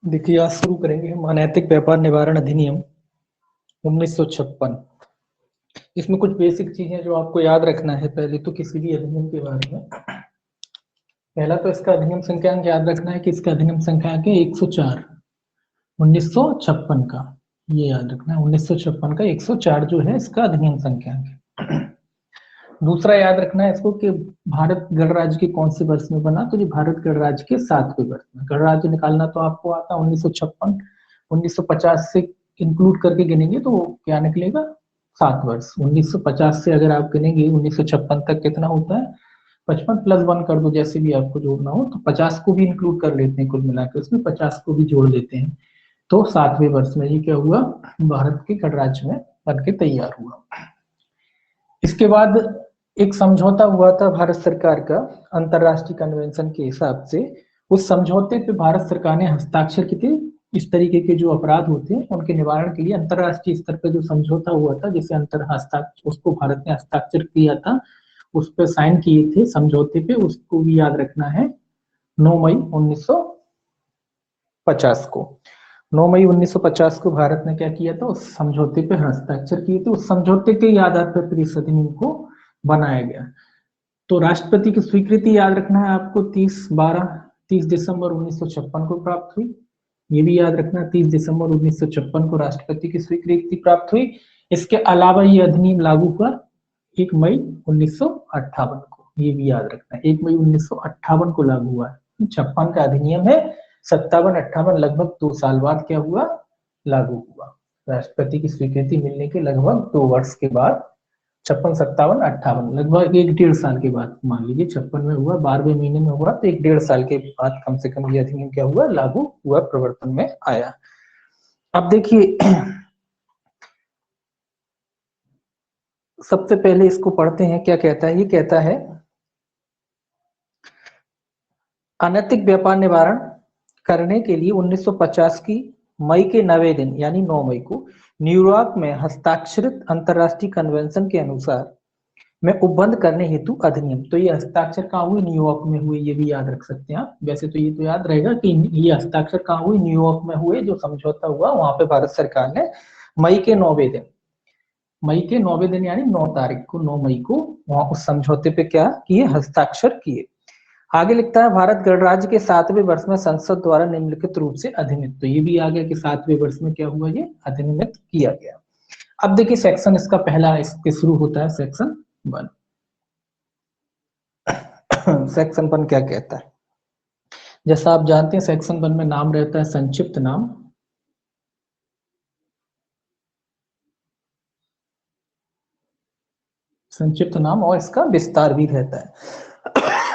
देखिए आज शुरू करेंगे हम अनैतिक व्यापार निवारण अधिनियम 1956। इसमें कुछ बेसिक चीजें जो आपको याद रखना है पहले तो किसी भी अधिनियम के बारे में। पहला तो इसका अधिनियम संख्यांक याद रखना है कि इसका अधिनियम संख्यांक है 104 1956 का। ये याद रखना है 1956 का 104 जो है इसका अधिनियम संख्यांक है। दूसरा याद रखना है इसको कि भारत गणराज्य के कौन से वर्ष में बना, तो ये भारत गणराज्य के 7वें वर्ष में। गणराज्य निकालना तो आपको आता 1956, 1950 से इंक्लूड करके गिनेंगे तो क्या निकलेगा 7 वर्ष। 1950 से अगर आप गिनेंगे 1956 तक कितना होता है 55 प्लस 1 कर दो, जैसे भी आपको जोड़ना हो तो 50 को भी इंक्लूड कर लेते हैं, कुल मिलाकर उसमें 50 को भी जोड़ लेते हैं। तो 7वें वर्ष में ये क्या हुआ भारत के गणराज्य में बन के तैयार हुआ। इसके बाद एक समझौता हुआ था भारत सरकार का अंतरराष्ट्रीय कन्वेंशन के हिसाब से। उस समझौते पे भारत सरकार ने हस्ताक्षर किए थे। इस तरीके के जो अपराध होते हैं उनके निवारण के लिए अंतरराष्ट्रीय स्तर पर जो समझौता हुआ था, जिसे अंतर हस्ताक्षर उसको भारत ने हस्ताक्षर किया था, उस पर साइन किए थे समझौते पे, उसको भी याद रखना है 9 मई 1950 को। 9 मई 1950 को भारत ने क्या किया था, उस समझौते पे हस्ताक्षर किए थे। उस समझौते के आधार पर इस अधिनियम को बनाया गया। तो राष्ट्रपति की स्वीकृति याद रखना है आपको 30 दिसंबर 1956 को प्राप्त हुई। ये भी याद रखना 30 दिसंबर 1956 को राष्ट्रपति की स्वीकृति प्राप्त हुई। इसके अलावा ये अधिनियम लागू हुआ 1 मई 1958 को। ये भी याद रखना 1 मई 1958 को लागू हुआ। 56 का अधिनियम है, 57-58 लगभग 2 साल बाद क्या हुआ लागू हुआ। राष्ट्रपति की स्वीकृति मिलने के लगभग 2 वर्ष के बाद 56, 57, 58 लगभग 1-1.5 साल के बाद, मान लीजिए 56 में हुआ 12वें महीने में हुआ तो 1-1.5 साल के बाद कम से कम ये अधिनियम क्या हुआ लागू हुआ, प्रवर्तन में आया। अब देखिए सबसे पहले इसको पढ़ते हैं क्या कहता है। ये कहता है अनैतिक व्यापार निवारण करने के लिए 1950 की मई के 9वें दिन यानी 9 मई को न्यूयॉर्क में हस्ताक्षरित अंतरराष्ट्रीय कन्वेंशन के अनुसार में उपबंध करने हेतु अधिनियम। तो ये हस्ताक्षर कहाँ हुए, न्यूयॉर्क में हुए, ये भी याद रख सकते हैं आप। वैसे तो ये तो याद रहेगा कि ये हस्ताक्षर कहाँ हुए, न्यूयॉर्क में हुए। जो समझौता हुआ वहां पे भारत सरकार ने मई के 9वें दिन यानी 9 तारीख को 9 मई को वहां उस समझौते पे क्या किए, हस्ताक्षर किए। आगे लिखता है भारत गणराज्य के 7वें वर्ष में संसद द्वारा निम्नलिखित रूप से अधिनियमित। तो ये भी आ गया कि 7वें वर्ष में क्या हुआ, ये अधिनियमित किया गया। अब देखिए सेक्शन इसका पहला इसके शुरू होता है सेक्शन 1। सेक्शन 1 क्या कहता है, जैसा आप जानते हैं सेक्शन 1 में नाम रहता है संक्षिप्त नाम, और इसका विस्तार भी रहता है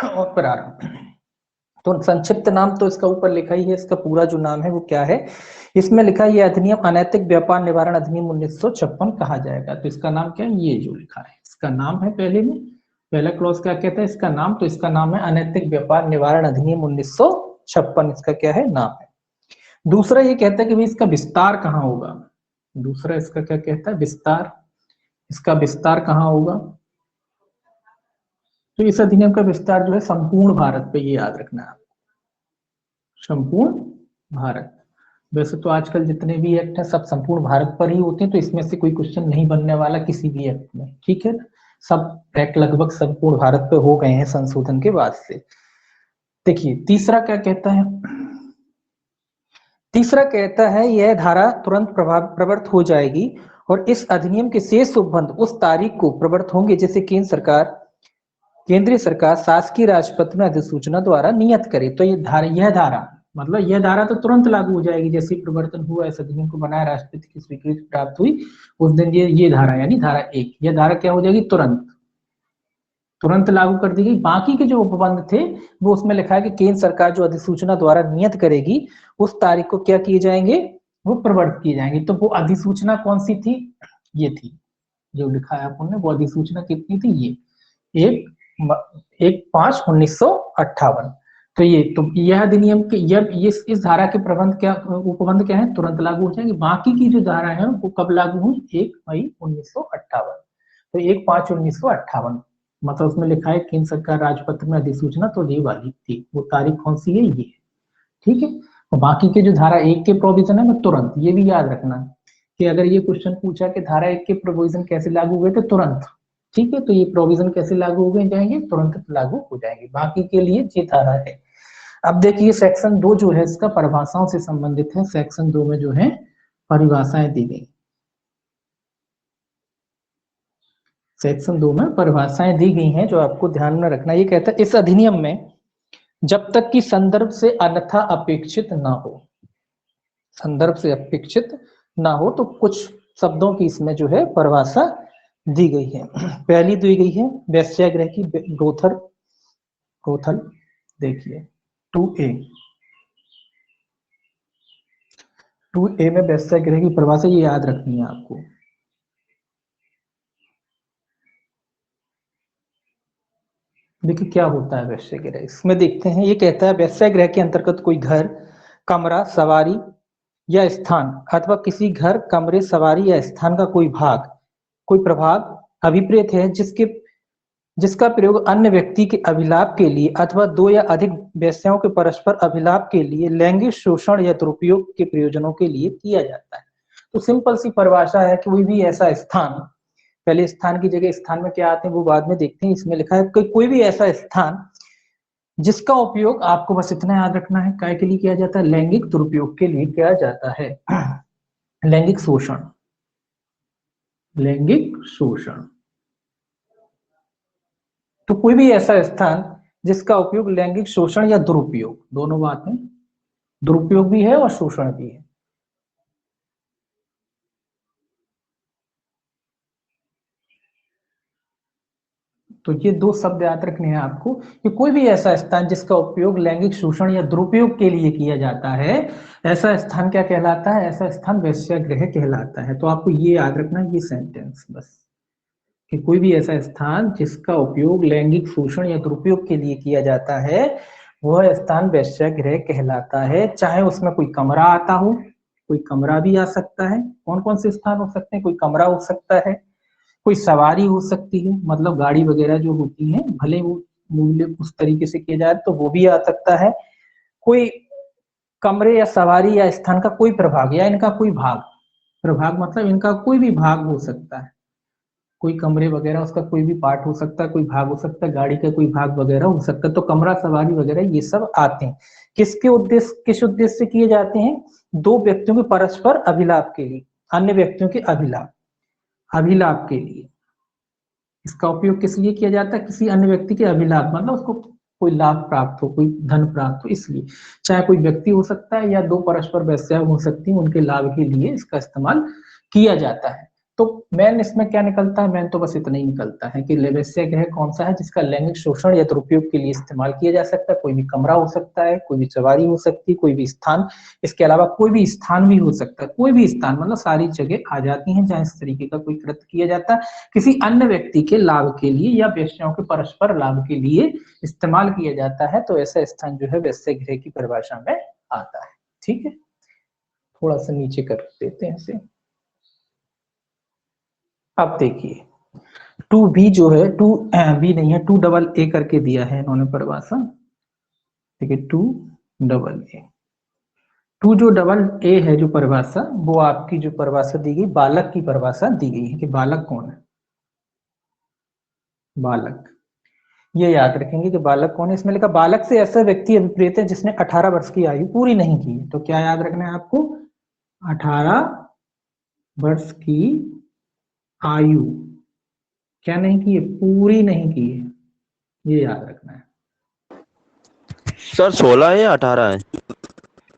और प्रारंभ। तो संक्षिप्त नाम तो इसका ऊपर लिखा ही है, इसका पूरा जो नाम है वो क्या है, इसमें लिखा है ये अधिनियम अनैतिक व्यापार निवारण अधिनियम 1956 कहा जाएगा। तो इसका नाम क्या है, ये जो लिखा है इसका नाम है। पहले में पहला क्लॉज क्या कहता है इसका नाम, तो इसका नाम है अनैतिक व्यापार निवारण अधिनियम 1956, इसका क्या है नाम है। दूसरा ये कहता है कि भाई इसका विस्तार कहाँ होगा, दूसरा इसका क्या कहता है विस्तार, इसका विस्तार कहाँ होगा। तो इस अधिनियम का विस्तार जो है संपूर्ण भारत पे, ये याद रखना है संपूर्ण भारत। वैसे तो आजकल जितने भी एक्ट हैं सब संपूर्ण भारत पर ही होते हैं, तो इसमें से कोई क्वेश्चन नहीं बनने वाला किसी भी एक्ट में, ठीक है ना। सब एक्ट लगभग संपूर्ण भारत पे हो गए हैं संशोधन के बाद से। देखिए तीसरा क्या कहता है, तीसरा कहता है यह धारा तुरंत प्रवर्त हो जाएगी और इस अधिनियम के शेष उपबंध उस तारीख को प्रवर्त होंगे जिसे केंद्रीय सरकार शासकीय राजपत्र में अधिसूचना द्वारा नियत करे। तो यह धारा मतलब यह धारा तो तुरंत लागू हो जाएगी, जैसे परिवर्तन हुआ इस अधिनियम को बनाया राष्ट्रपति की स्वीकृति प्राप्त हुई उस दिन ये धारा यानी धारा 1, यह धारा क्या हो जाएगी तुरंत लागू कर दी गई। बाकी के जो उपबंध थे वो उसमें लिखा है कि केंद्र सरकार जो अधिसूचना द्वारा नियत करेगी उस तारीख को क्या किए जाएंगे, वो प्रवर्तित किए जाएंगे। तो वो अधिसूचना कौन सी थी, ये थी जो लिखा है आपने, वो अधिसूचना कितनी थी, ये 1/5/1958। तो यह अधिनियम के ये इस धारा के प्रबंध क्या उपबंध क्या है, तुरंत लागू हो जाएंगे। बाकी की जो धारा है वो कब लागू हुई, 1 मई 1958। तो 1/5/1958 मतलब उसमें लिखा है केंद्र सरकार राजपत्र में अधिसूचना, तो ये वाली थी वो तारीख कौन सी है, ये ठीक है। और बाकी के जो धारा 1 के प्रोविजन है ना तुरंत, ये भी याद रखना कि अगर ये क्वेश्चन पूछा कि धारा 1 के प्रोविजन कैसे लागू हुए तो तुरंत, ठीक है, तो ये प्रोविजन कैसे लागू हो जाएंगे, तुरंत लागू हो जाएंगे, बाकी के लिए ये धारा है। अब देखिए सेक्शन 2 जो है इसका परिभाषाओं से संबंधित है। सेक्शन 2 में जो है परिभाषाएं दी गई। सेक्शन 2 में परिभाषाएं दी गई हैं जो आपको ध्यान में रखना। ये कहता है इस अधिनियम में जब तक कि संदर्भ से अन्यथा अपेक्षित ना हो, संदर्भ से अपेक्षित ना हो, तो कुछ शब्दों की इसमें जो है परिभाषा दी गई है। पहली दी गई है वेश्यागृह की, ब्रोथल देखिए 2A में वेश्यागृह की परिभाषा ये याद रखनी है आपको। देखिए क्या होता है वेश्यागृह, इसमें देखते हैं। ये कहता है वेश्यागृह के अंतर्गत कोई घर, कमरा, सवारी या स्थान अथवा किसी घर, कमरे, सवारी या स्थान का कोई भाग, कोई प्रभाग, अभिप्रेत है जिसका प्रयोग अन्य व्यक्ति के अभिलाप के लिए अथवा दो या अधिक वेश्याओं के परस्पर अभिलाप के लिए, लैंगिक शोषण या दुरुपयोग के प्रयोजनों के लिए किया जाता है। तो सिंपल सी परिभाषा है कि कोई भी ऐसा स्थान, पहले स्थान की जगह स्थान में क्या आते हैं वो बाद में देखते हैं। इसमें लिखा है कि कोई भी ऐसा स्थान जिसका उपयोग, आपको बस इतना याद रखना है, काय के लिए किया जाता है, लैंगिक दुरुपयोग के लिए किया जाता है। लैंगिक शोषण, लैंगिक शोषण, तो कोई भी ऐसा स्थान जिसका उपयोग लैंगिक शोषण या दुरुपयोग, दोनों बातें, दुरुपयोग भी है और शोषण भी है। तो ये दो शब्द याद रखने हैं आपको कि कोई भी ऐसा स्थान जिसका उपयोग लैंगिक शोषण या दुरुपयोग के लिए किया जाता है, ऐसा स्थान क्या कहलाता है, ऐसा स्थान वेश्यागृह कहलाता है। तो आपको ये याद रखना ये सेंटेंस बस, कि कोई भी ऐसा स्थान जिसका उपयोग लैंगिक शोषण या दुरुपयोग के लिए किया जाता है वह स्थान वेश्यागृह कहलाता है। चाहे उसमें कोई कमरा आता हो, कोई कमरा भी आ सकता है, कौन कौन से स्थान हो सकते हैं, कोई कमरा हो सकता है, कोई सवारी हो सकती है, मतलब गाड़ी वगैरह जो होती है, भले वो मूल्य उस तरीके से किया जाए तो वो भी आ सकता है, कोई कमरे या सवारी या स्थान का कोई प्रभाग या इनका कोई भाग, प्रभाग मतलब इनका कोई भी भाग हो सकता है, कोई कमरे वगैरह उसका कोई भी पार्ट हो सकता है, कोई भाग हो सकता है, गाड़ी का कोई भाग वगैरह हो सकता है। तो कमरा, सवारी वगैरह ये सब आते हैं। किसके उद्देश्य, किस उद्देश्य से किए जाते हैं, दो व्यक्तियों के परस्पर अभिलाप के लिए, अन्य व्यक्तियों के अभिलाप, अभिलाप के लिए इसका उपयोग किस लिए किया जाता है, किसी अन्य व्यक्ति के अभिलाप, मतलब उसको कोई लाभ प्राप्त हो, कोई धन प्राप्त हो, इसलिए चाहे कोई व्यक्ति हो सकता है या दो परस्पर वेश्या हो सकती है, उनके लाभ के लिए इसका इस्तेमाल किया जाता है। तो मेन इसमें क्या निकलता है, मेन तो बस इतना ही निकलता है कि वेश्यागृह कौन सा है जिसका लैंगिक शोषण या दुरुपयोग के लिए इस्तेमाल किया जा सकता है। कोई भी कमरा हो सकता है, कोई भी सवारी हो सकती है, कोई भी स्थान, इसके अलावा कोई भी स्थान भी हो सकता है, कोई भी स्थान मतलब सारी जगह आ जाती हैं जहां इस तरीके का कोई कृत्य किया जाता है, किसी अन्य व्यक्ति के लाभ के लिए या वेश्याओं के परस्पर लाभ के लिए इस्तेमाल किया जाता है। तो ऐसा स्थान जो है वेश्यागृह की परिभाषा में आता है। ठीक है, थोड़ा सा नीचे कर देते हैं इसे। अब देखिए 2B जो है, 2B नहीं है, 2AA करके दिया है इन्होंने परिभाषा। ठीक है, 2AA, 2 जो डबल ए है जो परिभाषा, वो आपकी जो परिभाषा दी गई, बालक की परिभाषा दी गई है कि बालक कौन है, बालक, ये याद रखेंगे कि बालक कौन है। इसमें लिखा बालक से ऐसा व्यक्ति अभिप्रेत है जिसने 18 वर्ष की आयु पूरी नहीं की। तो क्या याद रखना है आपको, 18 वर्ष की आयु क्या नहीं की है, पूरी नहीं की है, ये याद रखना है। सर 16 है या 18 है?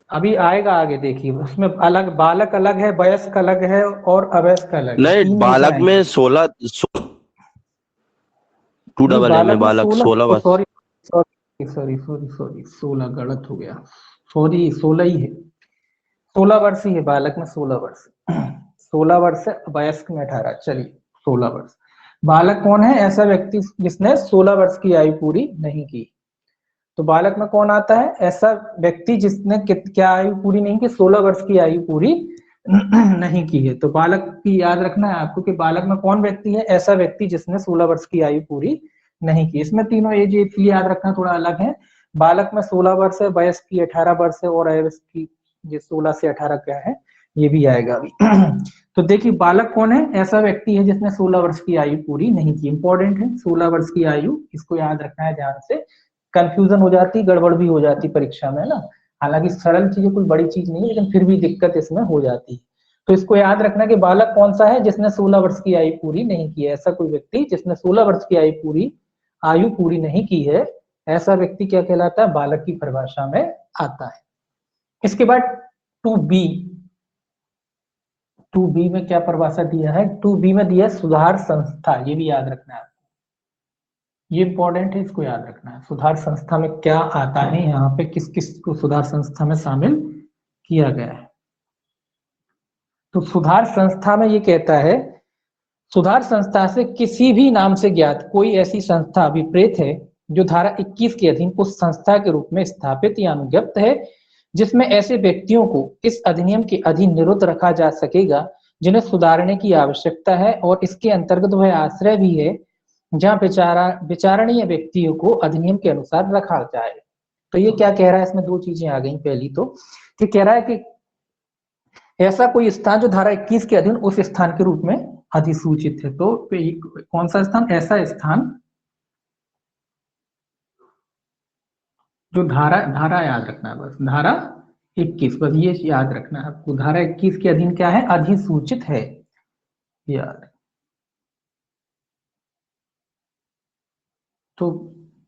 अभी आएगा आगे, देखिए उसमें अलग, बालक अलग है, वयस्क अलग है और अवयस्क अलग है, नहीं, तीन बालक इसमें में 16, 2AA में बालक 16 वर्ष। Sorry sorry sorry sorry sorry 16 गलत हो गया, सॉरी 16 ही है, 16 वर्ष ही है बालक में, 16 वर्ष 16 वर्ष है, वयस्क में 18। चलिए 16 वर्ष। बालक कौन है, ऐसा व्यक्ति जिसने 16 वर्ष की आयु पूरी नहीं की। तो बालक में कौन आता है, ऐसा व्यक्ति जिसने क्या आयु पूरी नहीं की, 16 वर्ष की आयु पूरी नहीं की है। तो बालक की याद रखना है आपको कि बालक में कौन व्यक्ति है, ऐसा व्यक्ति जिसने 16 वर्ष की आयु पूरी नहीं की। इसमें तीनों एज इसलिए याद रखना थोड़ा अलग है, बालक में 16 वर्ष है, वयस्क की 18 वर्ष है और अवयस्क की ये 16 से 18 क्या है, ये भी आएगा अभी। तो देखिए बालक कौन है, ऐसा व्यक्ति है जिसने 16 वर्ष की आयु पूरी नहीं की। इंपॉर्टेंट है 16 वर्ष की आयु, इसको याद रखना है ध्यान से, कंफ्यूजन हो जाती, गड़बड़ भी हो जाती परीक्षा में ना। हालांकि सरल चीज कोई बड़ी चीज नहीं है, लेकिन फिर भी दिक्कत इसमें हो जाती है। तो इसको याद रखना कि बालक कौन सा है, जिसने 16 वर्ष की आयु पूरी नहीं की है। ऐसा कोई व्यक्ति जिसने 16 वर्ष की आयु पूरी नहीं की है, ऐसा व्यक्ति क्या कहलाता है, बालक की परिभाषा में आता है। इसके बाद 2B, 2B में क्या परिभाषा दिया है, 2B में दिया सुधार संस्था, ये भी याद रखना है, ये इंपॉर्टेंट है, इसको याद रखना है। सुधार संस्था में क्या आता है, यहाँ पे किस किस को सुधार संस्था में शामिल किया गया है। तो सुधार संस्था में ये कहता है, सुधार संस्था से किसी भी नाम से ज्ञात कोई ऐसी संस्था अभिप्रेत है जो धारा 21 के अधीन उस संस्था के रूप में स्थापित या अनुज्ञप्त है, जिसमें ऐसे व्यक्तियों को इस अधिनियम के अधीन निरुद्ध रखा जा सकेगा जिन्हें सुधारने की आवश्यकता है, और इसके अंतर्गत वह आश्रय भी है जहां विचारणीय व्यक्तियों को अधिनियम के अनुसार रखा जाए। तो ये क्या कह रहा है, इसमें दो चीजें आ गई। पहली तो कि कह रहा है कि ऐसा कोई स्थान जो धारा 21 के अधीन उस स्थान के रूप में अधिसूचित है। तो कौन सा स्थान, ऐसा स्थान जो धारा याद रखना है, बस धारा 21, बस ये याद रखना है आपको, धारा 21 के अधीन क्या है, अधिसूचित है, याद। तो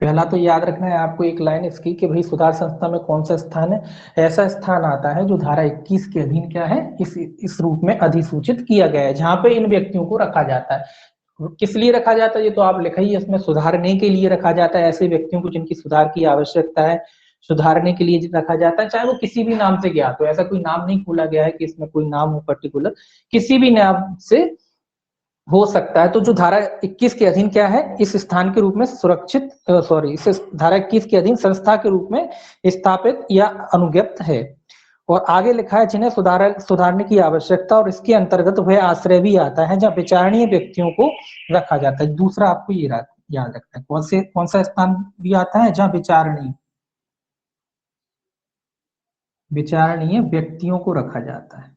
पहला तो याद रखना है आपको एक लाइन इसकी कि भाई सुधार संस्था में कौन सा स्थान है, ऐसा स्थान आता है जो धारा 21 के अधीन क्या है, इस रूप में अधिसूचित किया गया है, जहां पे इन व्यक्तियों को रखा जाता है। किस लिए रखा जाता है ये तो आप लिखा ही है इसमें, सुधारने के लिए रखा जाता है, ऐसे व्यक्तियों को जिनकी सुधार की आवश्यकता है, सुधारने के लिए रखा जाता है, चाहे वो किसी भी नाम से ज्ञात हो। ऐसा कोई नाम नहीं खोला गया है कि इसमें कोई नाम हो पर्टिकुलर, किसी भी नाम से हो सकता है। तो जो धारा 21 के अधीन क्या है, इस स्थान के रूप में सुरक्षित इस धारा 21 के अधीन संस्था के रूप में स्थापित या अनुज्ञप्त है। और आगे लिखा है जिन्हें सुधारने की आवश्यकता, और इसके अंतर्गत वह आश्रय भी आता है जहां विचारणीय व्यक्तियों को रखा जाता है। दूसरा आपको ये याद रखना है, कौन सा स्थान भी आता है जहां विचारणीय व्यक्तियों को रखा जाता है।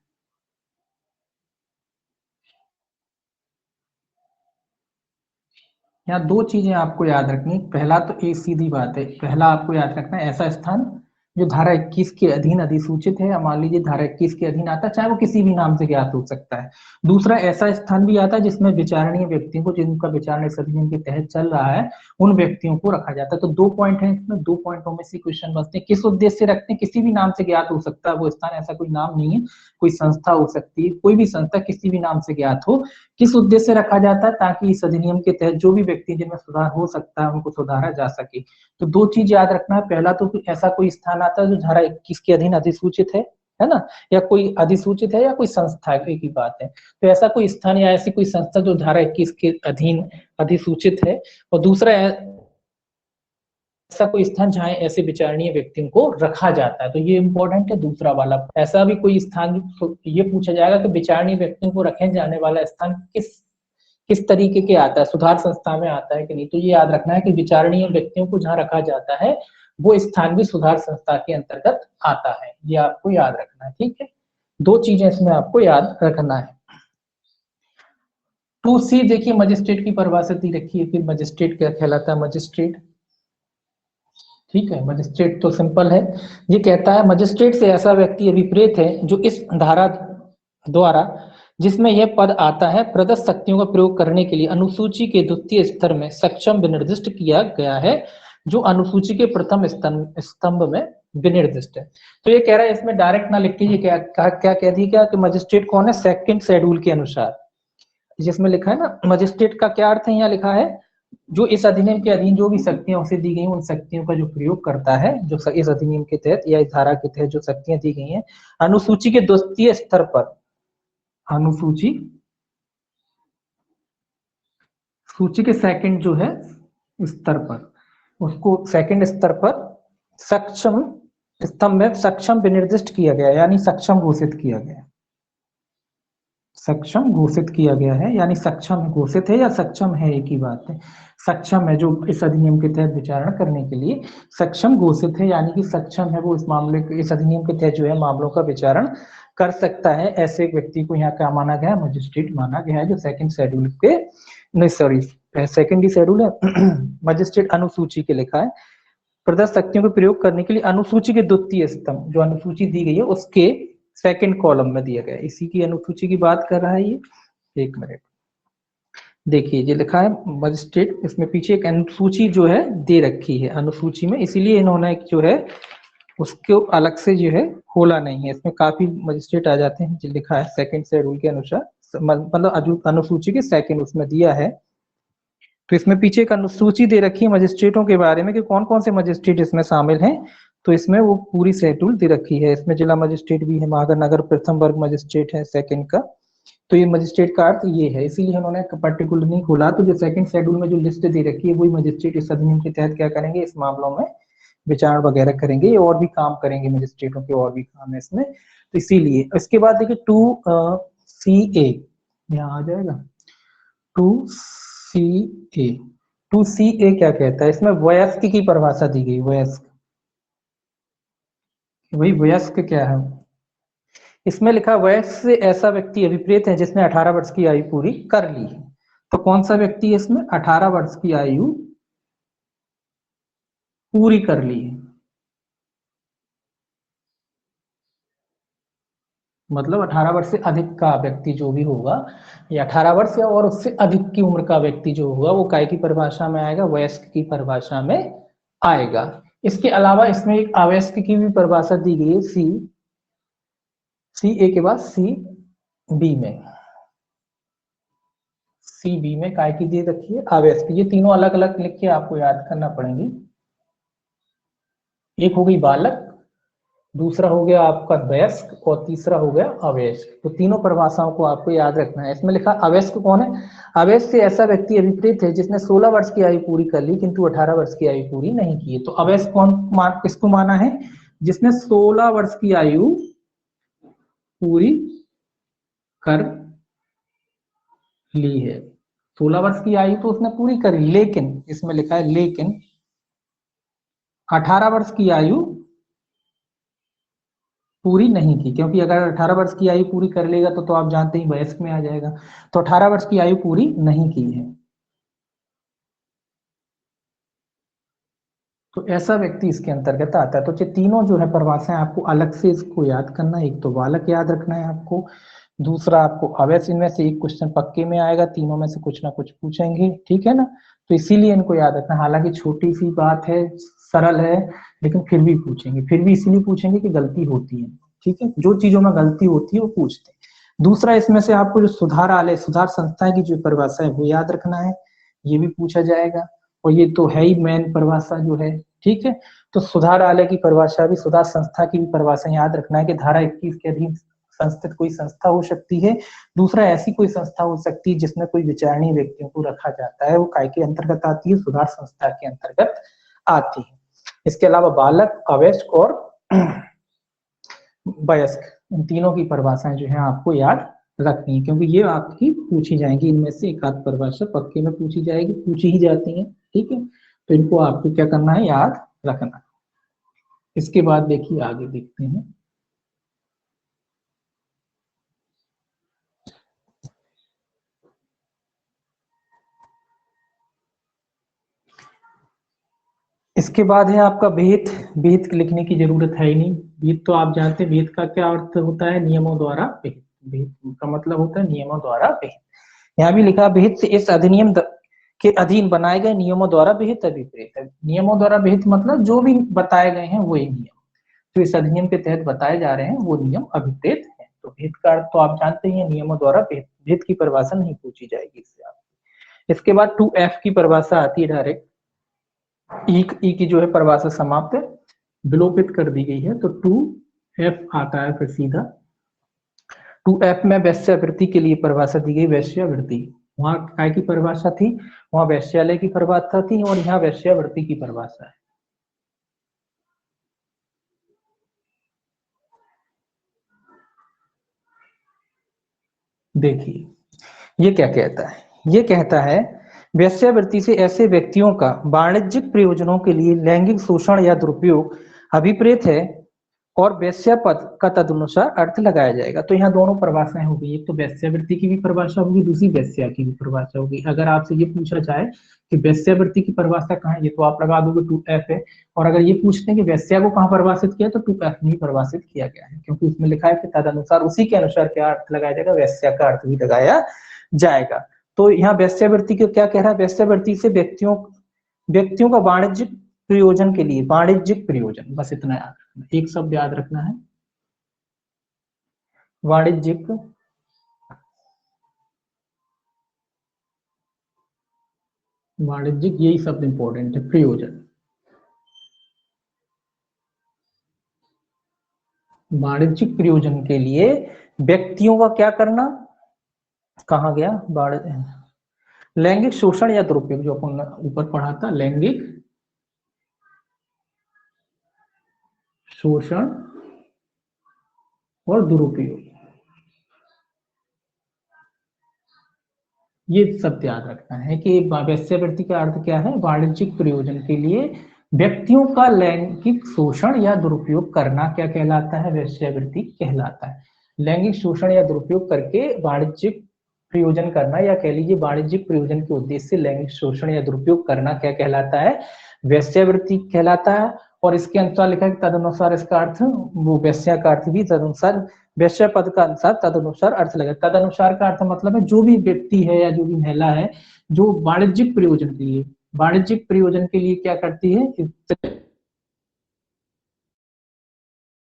यहाँ दो चीजें आपको याद रखनी, पहला तो एक सीधी बात है, पहला आपको याद रखना है ऐसा स्थान जो धारा 21 के अधीन अधिसूचित है, मान लीजिए धारा 21 के अधीन आता है, चाहे वो किसी भी नाम से ज्ञात हो सकता है। दूसरा ऐसा स्थान भी आता है जिसमें विचारणीय व्यक्तियों को, जिनका विचारण इस अधिनियम के तहत चल रहा है, उन व्यक्तियों को रखा जाता है। तो 2 पॉइंट है इसमें, 2 पॉइंटों में से क्वेश्चन बनते हैं। किस उद्देश्य से रखते हैं, किसी भी नाम से ज्ञात हो सकता है वो स्थान, ऐसा कोई नाम नहीं है, कोई संस्था हो सकती है, कोई भी संस्था किसी भी नाम से ज्ञात हो। किस उद्देश्य से रखा जाता है, ताकि इस अधिनियम के तहत जो भी व्यक्ति जिनमें सुधार हो सकता है उनको सुधारा जा सके। तो दो चीज याद रखना है, पहला तो ऐसा कोई स्थान आता है जो धारा 21 के अधीन अधिसूचित है ना, या कोई अधिसूचित है या कोई संस्था, एक ही बात है। तो ऐसा कोई स्थान या ऐसी कोई संस्था जो धारा 21 के अधीन अधिसूचित है, और दूसरा ऐसा कोई स्थान जहां ऐसे विचारणीय व्यक्तियों को रखा जाता है। तो ये इंपॉर्टेंट है दूसरा वाला। ऐसा भी कोई स्थान, ये पूछा जाएगा कि विचारणीय व्यक्तियों को रखे जाने वाला स्थान किस तरीके के आता है, सुधार संस्था में आता है कि नहीं। तो ये याद रखना है कि विचारणीय व्यक्तियों को जहां रखा जाता है वो स्थान भी सुधार संस्था के अंतर्गत आता है, ये आपको याद रखना है, ठीक है। दो चीजें इसमें आपको याद रखना है। 2C देखिए मजिस्ट्रेट की परिभाषा दी रखी है, फिर मजिस्ट्रेट क्या कहलाता है, मजिस्ट्रेट, ठीक है। मजिस्ट्रेट तो सिंपल है, ये कहता है मजिस्ट्रेट से ऐसा व्यक्ति अभिप्रेत है जो इस धारा द्वारा जिसमें यह पद आता है प्रदत्त शक्तियों का प्रयोग करने के लिए अनुसूची के द्वितीय स्तर में सक्षम विनिर्दिष्ट किया गया है, जो अनुसूची के प्रथम स्तंभ में विनिर्दिष्ट है। तो ये कह रहा है, इसमें डायरेक्ट ना लिख के ये क्या कह दी क्या कि मजिस्ट्रेट कौन है, सेकंड शेड्यूल के अनुसार, जिसमें लिखा है ना मजिस्ट्रेट का क्या अर्थ है, यहाँ लिखा है जो इस अधिनियम के अधीन जो भी शक्तियां उसे दी गई उन शक्तियों का जो प्रयोग करता है, जो इस अधिनियम के तहत या इस धारा के तहत जो शक्तियां दी गई हैं अनुसूची के द्वितीय स्तर पर, अनुसूची सूची के सेकंड जो है स्तर पर, उसको सेकंड स्तर पर सक्षम स्तंभ में सक्षम विनिर्दिष्ट किया गया, यानी सक्षम घोषित किया गया। सक्षम घोषित किया गया है, यानी सक्षम घोषित है या सक्षम है एक ही बात है। सक्षम है जो इस अधिनियम के तहत विचारणा करने के लिए सक्षम घोषित है, यानी कि सक्षम है वो इस मामले के, इस अधिनियम के तहत जो है मामलों का विचारण कर सकता है। ऐसे एक व्यक्ति को यहाँ क्या माना गया है, मजिस्ट्रेट माना गया है, जो सेकंड शेड्यूल के, नहीं सॉरी सेकंड ही शेड्यूल है मजिस्ट्रेट अनुसूची के लिखा है। प्रदत्त शक्तियों का प्रयोग करने के लिए अनुसूची के द्वितीय स्तंभ, जो अनुसूची दी गई है उसके सेकंड कॉलम में दिया गया है, इसी की अनुसूची की बात कर रहा है ये। एक मिनट देखिए, ये लिखा है मजिस्ट्रेट, इसमें पीछे एक अनुसूची जो है दे रखी है अनुसूची में, इसीलिए इन्होंने जो है उसको अलग से जो है खोला नहीं है। इसमें काफी मजिस्ट्रेट आ जाते हैं, जो लिखा है सेकंड शेड्यूल के अनुसार, मतलब अनुसूची के सेकंड उसमें दिया है। तो इसमें पीछे एक अनुसूची दे रखी है मजिस्ट्रेटों के बारे में कि कौन कौन से मजिस्ट्रेट इसमें शामिल हैं। तो इसमें वो पूरी शेड्यूल दे रखी है। इसमें जिला मजिस्ट्रेट भी है, महानगर प्रथम वर्ग मजिस्ट्रेट है सेकंड का। तो ये मजिस्ट्रेट का अर्थ ये है, इसीलिए उन्होंने पर्टिकुलर नहीं खोला। तो जो सेकंड शेड्यूल में जो लिस्ट दे रखी है वही मजिस्ट्रेट इस अधिनियम के तहत क्या करेंगे, इस मामलों में विचार वगैरह करेंगे। ये और भी काम करेंगे, मजिस्ट्रेटों के और भी काम है इसमें। तो इसीलिए इसके बाद देखिए 2CA यहाँ आ जाएगा। 2CA 2CA क्या कहता है, इसमें वयस्क की परिभाषा दी गई। वयस्क, वही वयस्क क्या है, इसमें लिखा वयस्क से ऐसा व्यक्ति अभिप्रेत है जिसने 18 वर्ष की आयु पूरी कर ली है। तो कौन सा व्यक्ति है इसमें 18 वर्ष की आयु पूरी कर ली है, मतलब 18 वर्ष से अधिक का व्यक्ति जो भी होगा, या 18 वर्ष या और उससे अधिक की उम्र का व्यक्ति जो होगा वो काय की परिभाषा में आएगा, वयस्क की परिभाषा में आएगा। इसके अलावा इसमें एक अवयस्क की भी परिभाषा दी गई है, सी ए के बाद बी में, बी में काय की दे रखी है, अवयस्क। ये तीनों अलग अलग लिख के आपको याद करना पड़ेंगी। एक हो गई बालक, दूसरा हो गया आपका वयस्क और तीसरा हो गया अवयस्क। तो तीनों परिभाषाओं को आपको याद रखना है। इसमें लिखा अवयस्क कौन है, अवयस्क से ऐसा व्यक्ति अभिप्रेत है जिसने 16 वर्ष की आयु पूरी कर ली किंतु 18 वर्ष की आयु पूरी नहीं की है। तो अवयस्क कौन किसको माना है, जिसने 16 वर्ष की आयु पूरी कर ली है। 16 वर्ष की आयु तो उसने पूरी करी, लेकिन इसमें लिखा है लेकिन 18 वर्ष की आयु पूरी नहीं की, क्योंकि अगर 18 वर्ष की आयु पूरी कर लेगा तो आप जानते ही वयस्क में आ जाएगा। तो 18 वर्ष की आयु पूरी नहीं की है, तो ऐसा व्यक्ति इसके अंतर्गत आता है। तो ये तीनों जो है परिभाषाएं आपको अलग से इसको याद करना है। एक तो बालक याद रखना है आपको, दूसरा आपको अवयस्क, इनमें से एक क्वेश्चन पक्के में आएगा, तीनों में से कुछ ना कुछ पूछेंगे, ठीक है ना। तो इसीलिए इनको याद रखना, हालांकि छोटी सी बात है, सरल है, लेकिन फिर भी पूछेंगे, फिर भी इसीलिए पूछेंगे कि गलती होती है, ठीक है, जो चीजों में गलती होती है वो पूछते हैं। दूसरा इसमें से आपको जो सुधार आलय, सुधार संस्था की जो परिभाषा है वो याद रखना है, ये भी पूछा जाएगा। और ये तो है ही मेन परिभाषा जो है, ठीक है। तो सुधार आलय की परिभाषा भी, सुधार संस्था की भी परिभाषा याद रखना है कि धारा 21 के अधीन संस्थित कोई संस्था हो सकती है। दूसरा ऐसी कोई संस्था हो सकती है जिसमें कोई विचारणीय व्यक्तियों को रखा जाता है, वो काय के अंतर्गत आती है, सुधार संस्था के अंतर्गत आती है। इसके अलावा बालक, अवयस्क और वयस्क, इन तीनों की परिभाषाएं जो है आपको याद रखनी है, क्योंकि ये आपकी पूछी जाएंगी, इनमें से एक आध परिभाषा पक्के में पूछी जाएगी, पूछी ही जाती है, ठीक है। तो इनको आपको क्या करना है, याद रखना। इसके बाद देखिए आगे देखते हैं। इसके बाद है आपका भेद। भेद लिखने की जरूरत है ही नहीं, भेद तो आप जानते हैं, भेद का क्या अर्थ होता है, नियमों द्वारा भेद। भेद का मतलब होता है नियमों द्वारा भेद। यहाँ भी लिखा भेद से इस अधिनियम के अधीन बनाए गए नियमों द्वारा विहित अभिप्रेत है। नियमों द्वारा विहित मतलब जो भी बताए गए हैं वही नियम, जो इस अधिनियम के तहत बताए जा रहे हैं वो नियम अभिप्रेत है। तो भेद का अर्थ तो आप जानते ही हैं, नियमों द्वारा भेद। भेद की परिभाषा नहीं पूछी जाएगी इससे आप। इसके बाद 2F की परिभाषा आती है डायरेक्ट। ई की जो है परिभाषा समाप्त है, विलोपित कर दी गई है, तो 2F आता है फिर सीधा। 2F में वैश्यावृत्ति के लिए परिभाषा दी गई, वैश्यावृत्ति। वहां काय की परिभाषा थी, वहां वैश्यालय की परिभाषा थी, और यहाँ वैश्यावृत्ति की परिभाषा है। देखिए ये क्या कहता है, ये कहता है वेश्यावृत्ति से ऐसे व्यक्तियों का वाणिज्यिक प्रयोजनों के लिए लैंगिक शोषण या दुरुपयोग अभिप्रेत है और वेश्या पद का तदनुसार अर्थ लगाया जाएगा। तो यहाँ दोनों परिभाषाएं होगी, एक तो वेश्यावृत्ति की भी परिभाषा होगी, दूसरी वेश्या की भी परिभाषा होगी। अगर आपसे ये पूछा जाए कि वेश्यावृत्ति की परिभाषा कहाँ है, ये तो आप लगा दोगे 2F है, और अगर ये पूछते हैं कि वेश्या को कहाँ परिभाषित किया तो 2F में ही परिभाषित किया गया है, क्योंकि उसमें लिखा है कि तदनुसार उसी के अनुसार क्या अर्थ लगाया जाएगा, वेश्या का अर्थ भी लगाया जाएगा। तो यहाँ वेश्यावृत्ति को क्या कह रहा है, वेश्यावृत्ति से व्यक्तियों का वाणिज्यिक प्रयोजन के लिए, वाणिज्यिक प्रयोजन, बस इतना याद रखना, एक शब्द याद रखना है, वाणिज्यिक वाणिज्यिक, यही शब्द इंपॉर्टेंट है, प्रयोजन। वाणिज्यिक प्रयोजन के लिए व्यक्तियों का क्या करना, कहा गया, लैंगिक शोषण या दुरुपयोग, जो अपन ऊपर पढ़ा था, लैंगिक शोषण और दुरुपयोग, ये सब याद रखना है कि वेश्यावृत्ति का अर्थ क्या है, वाणिज्यिक प्रयोजन के लिए व्यक्तियों का लैंगिक शोषण या दुरुपयोग करना क्या कहलाता है, वेश्यावृत्ति कहलाता है। लैंगिक शोषण या दुरुपयोग करके वाणिज्यिक प्रयोजन करना, या कह लीजिए वाणिज्यिक प्रयोजन के उद्देश्य से लैंगिक शोषण या दुरुपयोग करना क्या कहलाता है, वेश्यावृत्ति कहलाता है। और इसके अनुसार लिखा है तदनुसार इसका अर्थ, वो वेश्या का अर्थ भी तदनुसार, वेश्या पद का अनुसार तदनुसार अर्थ लगे। तदनुसार का अर्थ मतलब है जो भी व्यक्ति है या जो भी महिला है जो वाणिज्यिक प्रयोजन के लिए, वाणिज्यिक प्रयोजन के लिए क्या करती है,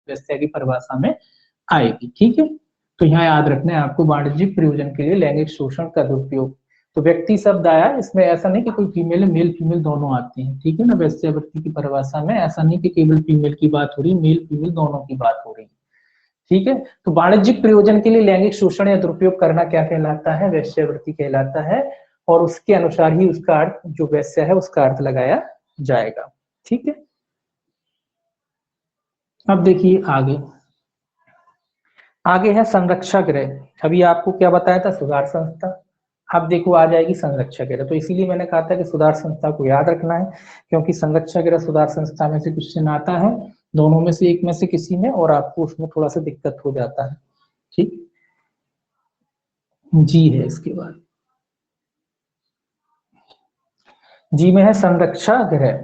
वेश्या की परिभाषा में आएगी। ठीक है, तो यहाँ याद रखना है आपको, वाणिज्यिक प्रयोजन के लिए लैंगिक शोषण का दुरुपयोग। तो व्यक्ति शब्द आया, इसमें ऐसा नहीं कि कोई फीमेल है, मेल फीमेल दोनों आते हैं, ठीक है ना। वेश्यावृत्ति की परिभाषा में ऐसा नहीं कि केवल फीमेल की बात हो रही, मेल फीमेल दोनों की बात हो रही, ठीक है। तो वाणिज्यिक प्रयोजन के लिए लैंगिक शोषण या दुरुपयोग करना क्या कहलाता है, वेश्यावृत्ति कहलाता है, और उसके अनुसार ही उसका अर्थ, जो वेश्या है उसका अर्थ लगाया जाएगा। ठीक है, अब देखिए आगे, आगे है संरक्षा गृह। अभी आपको क्या बताया था, सुधार संस्था, अब देखो आ जाएगी संरक्षा गृह। तो इसीलिए मैंने कहा था कि सुधार संस्था को याद रखना है, क्योंकि संरक्षा गृह सुधार संस्था में से क्वेश्चन आता है, दोनों में से एक में से किसी में, और आपको उसमें थोड़ा सा दिक्कत हो जाता है। ठीक, जी है इसके बाद, जी में है संरक्षा गृह।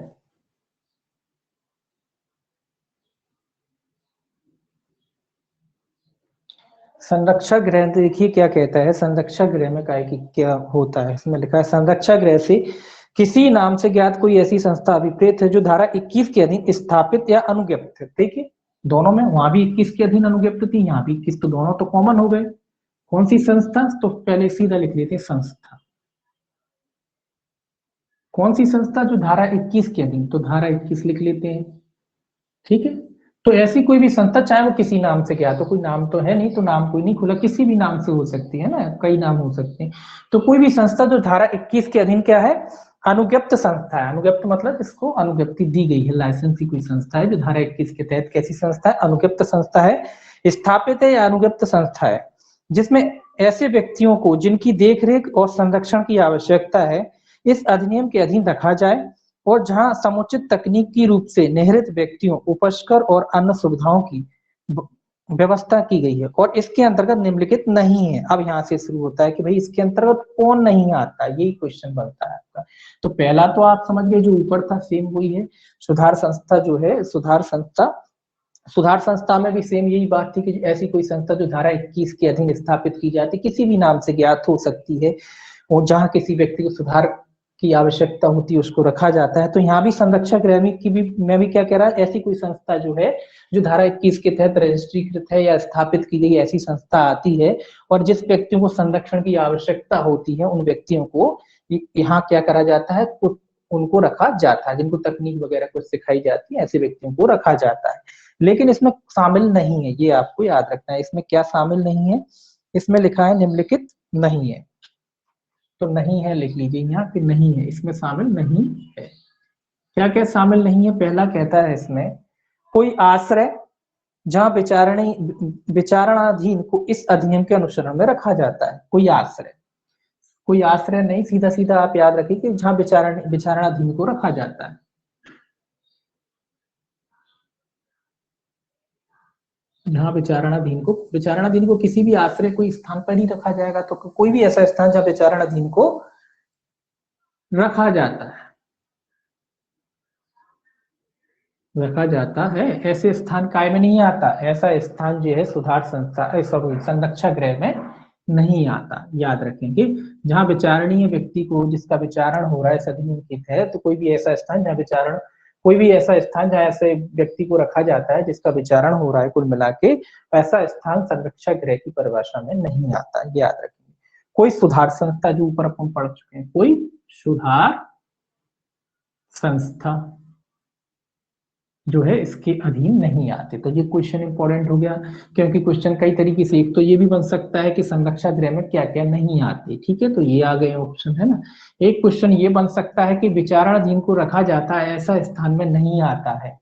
संरक्षा गृह देखिए क्या कहता है, संरक्षा गृह में काय की क्या होता है, इसमें लिखा है संरक्षा गृह से किसी नाम से ज्ञात कोई ऐसी संस्था अभिप्रेत है जो धारा 21 के अधीन स्थापित या अनुज्ञप्त है। देखिए दोनों में, वहां भी 21 के अधीन अनुज्ञप्त थी, यहाँ भी 21, तो दोनों तो कॉमन हो गए। कौन सी संस्था, तो पहले सीधा लिख लेते हैं संस्था। कौन सी संस्था, जो धारा 21 के अधीन, तो धारा 21 लिख लेते हैं। ठीक है, तो ऐसी कोई भी संस्था, चाहे वो किसी नाम से, क्या तो कोई नाम तो है नहीं, तो नाम कोई नहीं खुला, किसी भी नाम से हो सकती है ना, कई नाम हो सकते हैं। तो कोई भी संस्था जो धारा 21 के अधीन क्या है, अनुज्ञप्त संस्था है। अनुज्ञप्त मतलब इसको अनुज्ञप्ति दी गई है, लाइसेंस की कोई संस्था है जो धारा 21 के तहत, कैसी संस्था है, अनुज्ञप्त संस्था है, स्थापित है या अनुज्ञप्त संस्था है, जिसमें ऐसे व्यक्तियों को जिनकी देखरेख और संरक्षण की आवश्यकता है इस अधिनियम के अधीन रखा जाए, और जहां समुचित तकनीकी रूप से निहरित व्यक्तियों, उपस्कर और अन्य सुविधाओं की व्यवस्था की गई है, और इसके अंतर्गत निम्नलिखित नहीं है। अब यहाँ से शुरू होता है कि भाई इसके अंतर्गत कौन नहीं आता, यही क्वेश्चन बनता है आपका। तो पहला तो आप समझ गए, जो ऊपर था सेम वही है। सुधार संस्था जो है, सुधार संस्था में भी सेम यही बात थी कि ऐसी कोई संस्था जो धारा 21 के अधीन स्थापित की जाती, किसी भी नाम से ज्ञात हो सकती है, और जहां किसी व्यक्ति को सुधार की आवश्यकता होती है उसको रखा जाता है। तो यहाँ भी संरक्षा गृह की भी, मैं भी क्या कह रहा है, ऐसी कोई संस्था जो है जो धारा 21 के तहत रजिस्ट्रीकृत है या स्थापित की गई ऐसी संस्था आती है, और जिस व्यक्तियों को संरक्षण की आवश्यकता होती है उन व्यक्तियों को यहाँ क्या करा जाता है, उनको रखा जाता है, जिनको तकनीक वगैरह कुछ सिखाई जाती है, ऐसे व्यक्तियों को रखा जाता है। लेकिन इसमें शामिल नहीं है, ये आपको याद रखना है, इसमें क्या शामिल नहीं है, इसमें लिखा है निम्नलिखित नहीं है, तो नहीं है लिख लीजिए यहाँ कि नहीं है, इसमें शामिल नहीं है। क्या क्या शामिल नहीं है, पहला कहता है इसमें कोई आश्रय, जहां विचारणाधीन को इस अधिनियम के अनुसरण में रखा जाता है। कोई आश्रय नहीं, सीधा सीधा आप याद रखिए कि जहां विचारणाधीन को रखा जाता है। जहां विचारणाधीन को किसी भी आश्रय कोई स्थान पर ही रखा जाएगा, तो कोई भी ऐसा स्थान जहां विचारणाधीन को रखा जाता है ऐसे स्थान काय में नहीं आता। ऐसा स्थान जो है सुधार संस्था संरक्षक गृह में नहीं आता। याद रखेंगे, जहां विचारणीय व्यक्ति को, जिसका विचारण हो रहा है इस अधिनियम के तहत, तो कोई भी ऐसा स्थान जहां ऐसे व्यक्ति को रखा जाता है जिसका विचारण हो रहा है, कुल मिला के ऐसा स्थान संरक्षक गृह की परिभाषा में नहीं आता। याद रखेंगे, कोई सुधार संस्था, जो ऊपर अपन पढ़ चुके हैं, कोई सुधार संस्था जो है इसके अधीन नहीं आते। तो ये क्वेश्चन इंपॉर्टेंट हो गया, क्योंकि क्वेश्चन कई तरीके से, एक तो ये भी बन सकता है कि संरक्षक गृह में क्या क्या नहीं आते, ठीक है, तो ये आ गए ऑप्शन, है ना। एक क्वेश्चन ये बन सकता है कि विचारणाधीन को रखा जाता है ऐसा स्थान में नहीं आता है,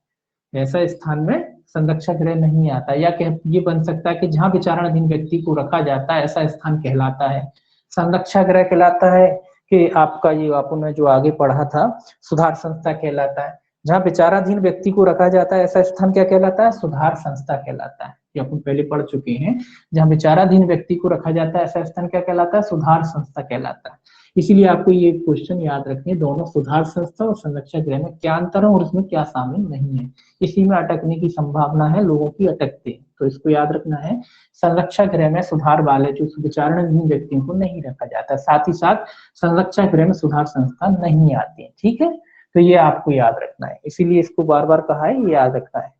ऐसा स्थान में संरक्षक गृह नहीं आता। या ये बन सकता है कि जहां विचारणाधीन व्यक्ति को रखा जाता है ऐसा स्थान कहलाता है संरक्षक गृह कहलाता है, कि आपका ये आपने जो आगे पढ़ा था सुधार संस्था कहलाता है। जहां विचाराधीन व्यक्ति को रखा जाता है ऐसा स्थान क्या कहलाता है, सुधार संस्था कहलाता है। ये अपन पहले पढ़ चुके हैं, जहां विचाराधीन व्यक्ति को रखा जाता है ऐसा स्थान क्या कहलाता है, सुधार संस्था कहलाता है। इसीलिए आपको ये क्वेश्चन याद रखने, दोनों सुधार संस्था और संरक्षक गृह में क्या अंतर है और इसमें क्या शामिल नहीं है। इसी में अटकने की संभावना है, लोगों की अटकते हैं, तो इसको याद रखना है। संरक्षक गृह में सुधार वाले जो विचाराधीन व्यक्तियों को नहीं रखा जाता, साथ ही साथ संरक्षक गृह में सुधार संस्था नहीं आती है, ठीक है। तो ये आपको याद रखना है, इसीलिए इसको बार बार कहा है, ये याद रखना है।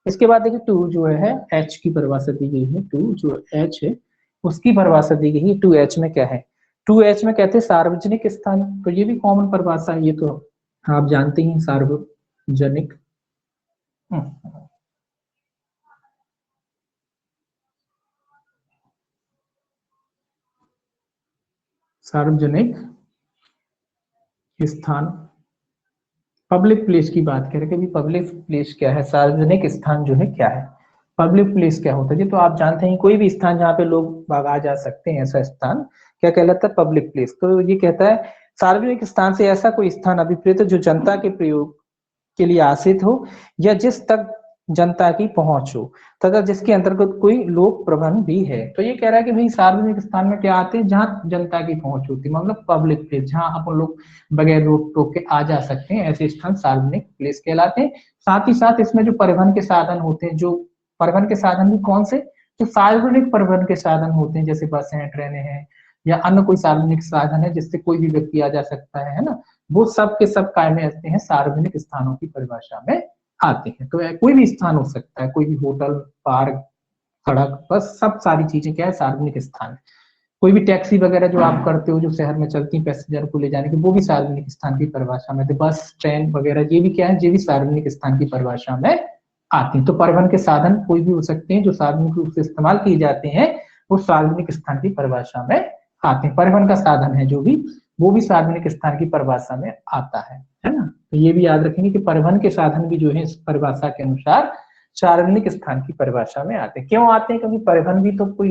इसके बाद देखिए 2 जो है एच की परिभाषा दी गई है। 2 जो एच है उसकी परिभाषा दी गई है। 2H में क्या है, 2H में कहते हैं सार्वजनिक स्थान। तो ये भी कॉमन परिभाषा है, ये तो आप जानते ही, सार्वजनिक स्थान, पब्लिक प्लेस की बात करें कि पब्लिक प्लेस क्या है, सार्वजनिक स्थान जो है क्या है, पब्लिक प्लेस क्या होता है। जी तो आप जानते हैं कोई भी स्थान जहाँ पे लोग बाग आ जा सकते हैं, ऐसा स्थान क्या कहलाता है, पब्लिक प्लेस। तो ये कहता है सार्वजनिक स्थान से ऐसा कोई स्थान अभिप्रेत जो जनता के प्रयोग के लिए आश्रित हो या जिस तक जनता की पहुंच हो तथा जिसके अंतर्गत कोई लोक प्रबंध भी है। तो ये कह रहा है कि भाई सार्वजनिक स्थान में क्या आते हैं, जहां जनता की पहुंच होती है, मतलब पब्लिक प्लेस, जहां अपन लोग बगैर रोक टोक के आ जा सकते हैं, ऐसे स्थान सार्वजनिक प्लेस कहलाते हैं। साथ ही साथ इसमें जो परिवहन के साधन होते हैं, जो परिवहन के साधन भी कौन से, जो सार्वजनिक परिवहन के साधन होते हैं, जैसे बसें हैं, ट्रेनें हैं, या अन्य कोई सार्वजनिक साधन है जिससे कोई भी व्यक्ति आ जा सकता है ना, वो सब के सब काय में आते हैं, सार्वजनिक स्थानों की परिभाषा में आते हैं। तो कोई भी स्थान हो सकता है, कोई भी होटल, पार्क, सड़क, बस सब सारी चीजें क्या है, सार्वजनिक स्थान है। कोई भी टैक्सी वगैरह जो आप करते हो, जो शहर में चलती है पैसेंजर को ले जाने की, वो भी सार्वजनिक स्थान की परिभाषा में। तो बस, ट्रेन वगैरह ये भी क्या है, ये भी सार्वजनिक स्थान की परिभाषा में आती है। तो परिवहन के साधन कोई भी हो सकते हैं जो सार्वजनिक रूप से इस्तेमाल किए जाते हैं, वो सार्वजनिक स्थान की परिभाषा में आते हैं। परिवहन का साधन है जो भी, वो भी सार्वजनिक स्थान की परिभाषा में आता है ना। तो ये भी याद रखेंगे कि परिवहन के साधन भी जो है इस परिभाषा के अनुसार सार्वजनिक स्थान की परिभाषा में आते हैं। क्यों आते हैं, क्योंकि परिवहन भी तो कोई,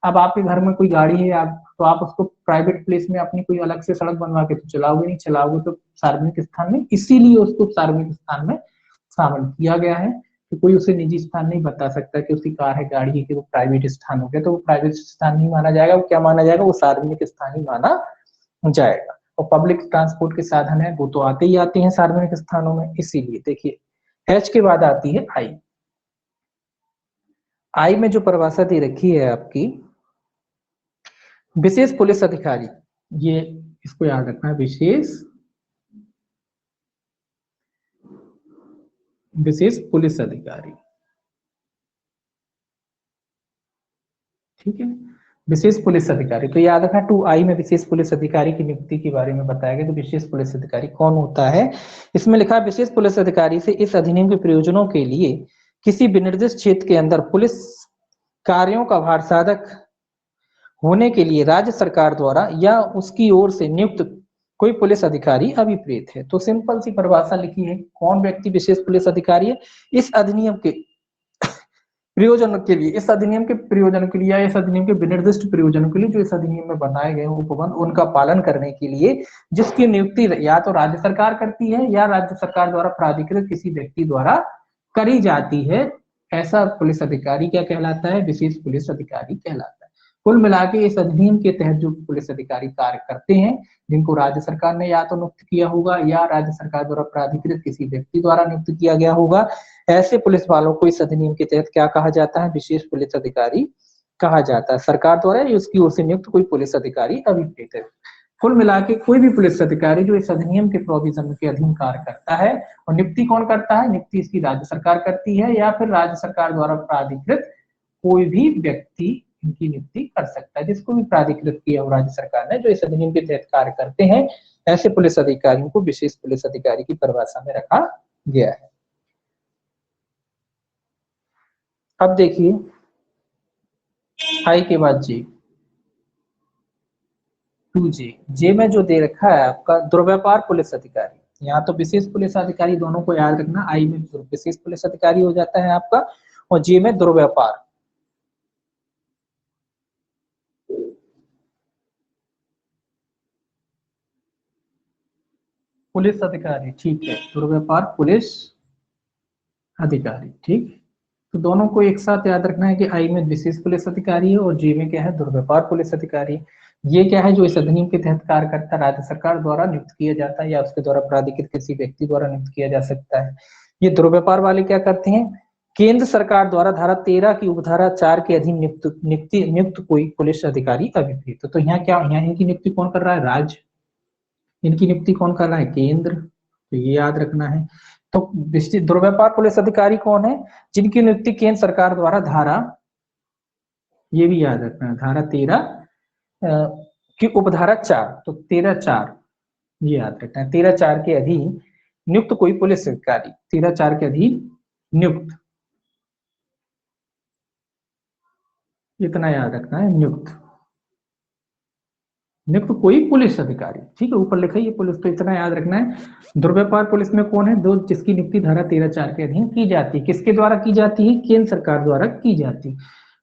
अब आपके घर में कोई गाड़ी है, आप तो आप उसको प्राइवेट प्लेस में अपनी कोई अलग से सड़क बनवा के तो चलाओगे नहीं, चलाओगे तो सार्वजनिक स्थान में, इसीलिए उसको सार्वजनिक स्थान में शामिल किया गया है। कि कोई उसे निजी स्थान नहीं बता सकता कि उसकी कार है, गाड़ी है, कि वो प्राइवेट स्थान हो गया, तो वो प्राइवेट स्थान नहीं माना जाएगा, वो क्या माना जाएगा, वो सार्वजनिक स्थान ही माना जाएगा। और पब्लिक ट्रांसपोर्ट के साधन है वो तो आते ही आते हैं सार्वजनिक स्थानों में। इसीलिए देखिए एच के बाद आती है आई। आई में जो परिभाषा दे रखी है आपकी, विशेष पुलिस अधिकारी, ये इसको याद रखना है, विशेष पुलिस अधिकारी, ठीक है, विशेष पुलिस अधिकारी। तो याद रखना 2I में विशेष पुलिस अधिकारी की नियुक्ति के बारे में बताया गया। तो विशेष पुलिस अधिकारी कौन होता है, इसमें लिखा है विशेष पुलिस अधिकारी से इस अधिनियम के प्रयोजनों के लिए किसी विनिर्दिष्ट क्षेत्र के अंदर पुलिस कार्यों का भार साधक होने के लिए राज्य सरकार द्वारा या उसकी ओर से नियुक्त कोई पुलिस अधिकारी अभिप्रेत है। तो सिंपल सी परिभाषा लिखी है, कौन व्यक्ति विशेष पुलिस अधिकारी है, इस अधिनियम के प्रयोजन के लिए, इस अधिनियम के प्रयोजन के लिए या इस अधिनियम के विनिर्दिष्ट प्रयोजनों के लिए जो इस अधिनियम में बनाए गए उपबंध उनका पालन करने के लिए जिसकी नियुक्ति या तो राज्य सरकार करती है या राज्य सरकार द्वारा प्राधिकृत किसी व्यक्ति द्वारा करी जाती है, ऐसा पुलिस अधिकारी क्या कहलाता है? विशेष पुलिस अधिकारी कहलाता है। कुल मिला के इस अधिनियम के तहत जो पुलिस अधिकारी कार्य करते हैं, जिनको राज्य सरकार ने या तो नियुक्त किया होगा या राज्य सरकार द्वारा प्राधिकृत किसी व्यक्ति द्वारा नियुक्त किया गया होगा, ऐसे पुलिस वालों को इस अधिनियम के तहत क्या कहा जाता है? विशेष पुलिस अधिकारी कहा जाता है। सरकार द्वारा या उसकी ओर से नियुक्त कोई पुलिस अधिकारी अभिप्रेत है। कुल मिला के कोई भी पुलिस अधिकारी जो इस अधिनियम के प्रोविजन के अधीन कार्य करता है, और नियुक्ति कौन करता है? नियुक्ति इसकी राज्य सरकार करती है या फिर राज्य सरकार द्वारा प्राधिकृत कोई भी व्यक्ति इनकी नियुक्ति कर सकता है, जिसको भी प्राधिकृत किया हो राज्य सरकार ने, जो इस अधिनियम के तहत कार्य करते हैं, ऐसे पुलिस अधिकारियों को विशेष पुलिस अधिकारी की परिभाषा में रखा गया है। अब देखिए आई के बाद जी 2J, जे में जो दे रखा है आपका दुर्व्यापार पुलिस अधिकारी, यहाँ तो विशेष पुलिस अधिकारी दोनों को याद रखना, आई में विशेष पुलिस अधिकारी हो जाता है आपका और जे में दुर्व्यापार पुलिस अधिकारी, ठीक है, दुर्व्यापार पुलिस अधिकारी, ठीक। तो दोनों को एक साथ याद रखना है कि आई में विशेष पुलिस अधिकारी है और जे में क्या है? दुर्व्यापार पुलिस अधिकारी। ये क्या है? जो इस अधिनियम के तहत कार्य करता है, राज्य सरकार द्वारा नियुक्त किया जाता है या उसके द्वारा प्राधिकृत किसी व्यक्ति द्वारा नियुक्त किया जा सकता है। ये दुर्व्यापार वाले क्या करते हैं? केंद्र सरकार द्वारा धारा 13 की उपधारा 4 के अधीन नियुक्त कोई पुलिस अधिकारी अभिप्रेत। तो यहाँ क्या, यहाँ इनकी नियुक्ति कौन कर रहा है? राज्य। इनकी नियुक्ति कौन कर रहा है? केंद्र। तो ये याद रखना है। तो दुर्व्यापार पुलिस अधिकारी कौन है? जिनकी नियुक्ति केंद्र सरकार द्वारा धारा, ये भी याद रखना है, धारा 13 की उपधारा 4, तो 13(4) ये याद रखना है। 13(4) के अधीन नियुक्त कोई पुलिस अधिकारी, 13(4) के अधीन नियुक्त, इतना याद रखना है, नियुक्त कोई पुलिस अधिकारी, ठीक है, ऊपर लिखा है ये पुलिस, तो इतना याद रखना है। दुर्व्यापार पुलिस में कौन है? दो, जिसकी नियुक्ति धारा 13(4) के अधीन की जाती है। किसके द्वारा की जाती है? केंद्र सरकार द्वारा की जाती है।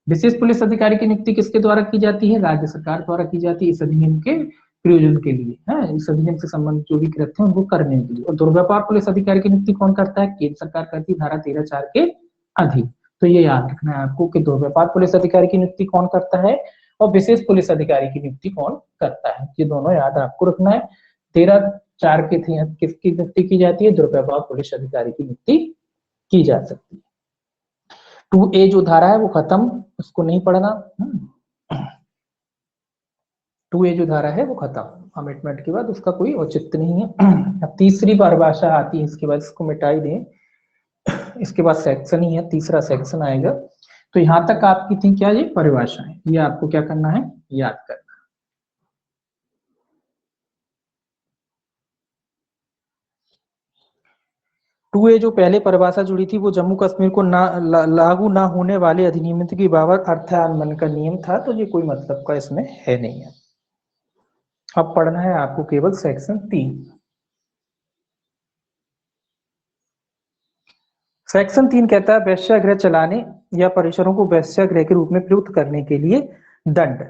विशेष पुलिस अधिकारी की नियुक्ति किसके द्वारा की जाती है? राज्य सरकार द्वारा की जाती है, इस अधिनियम के प्रयोजन के लिए, है, इस अधिनियम से संबंधित जो भी कृत्य हैं उनको करने के लिए। और दुर्व्यापार पुलिस अधिकारी की नियुक्ति कौन करता है? केंद्र सरकार करती है, धारा 13(4) के अधीन। तो ये याद रखना है आपको कि दुर्व्यापार पुलिस अधिकारी की नियुक्ति कौन करता है और विशेष पुलिस अधिकारी की नियुक्ति कौन करता है, ये दोनों याद आपको रखना है। 13(4) के किसकी नियुक्ति की जाती है? दुर्व्यवहार पुलिस अधिकारी की नियुक्ति की जा सकती है। 2A जो धारा है वो खत्म, उसको नहीं पढ़ना। 2A जो धारा है वो खत्म, अमेंडमेंट के बाद उसका कोई औचित्य नहीं है। अब तीसरी परिभाषा आती है, इसके बाद इसको मिटाई दें, इसके बाद सेक्शन ही है, तीसरा सेक्शन आएगा। तो यहां तक आपकी थी क्या? ये परिभाषाएं, ये आपको क्या करना है? याद करना। टू ए जो पहले परिभाषा जुड़ी थी वो जम्मू कश्मीर को लागू ना होने वाले अधिनियम की बाबत अर्थान्वयन का नियम था, तो ये कोई मतलब का इसमें है नहीं है। अब पढ़ना है आपको केवल सेक्शन 3। सेक्शन 3 कहता है वेश्यागृह चलाने या परिसरों को वेश्यागृह के रूप में प्रयुक्त करने के लिए दंड।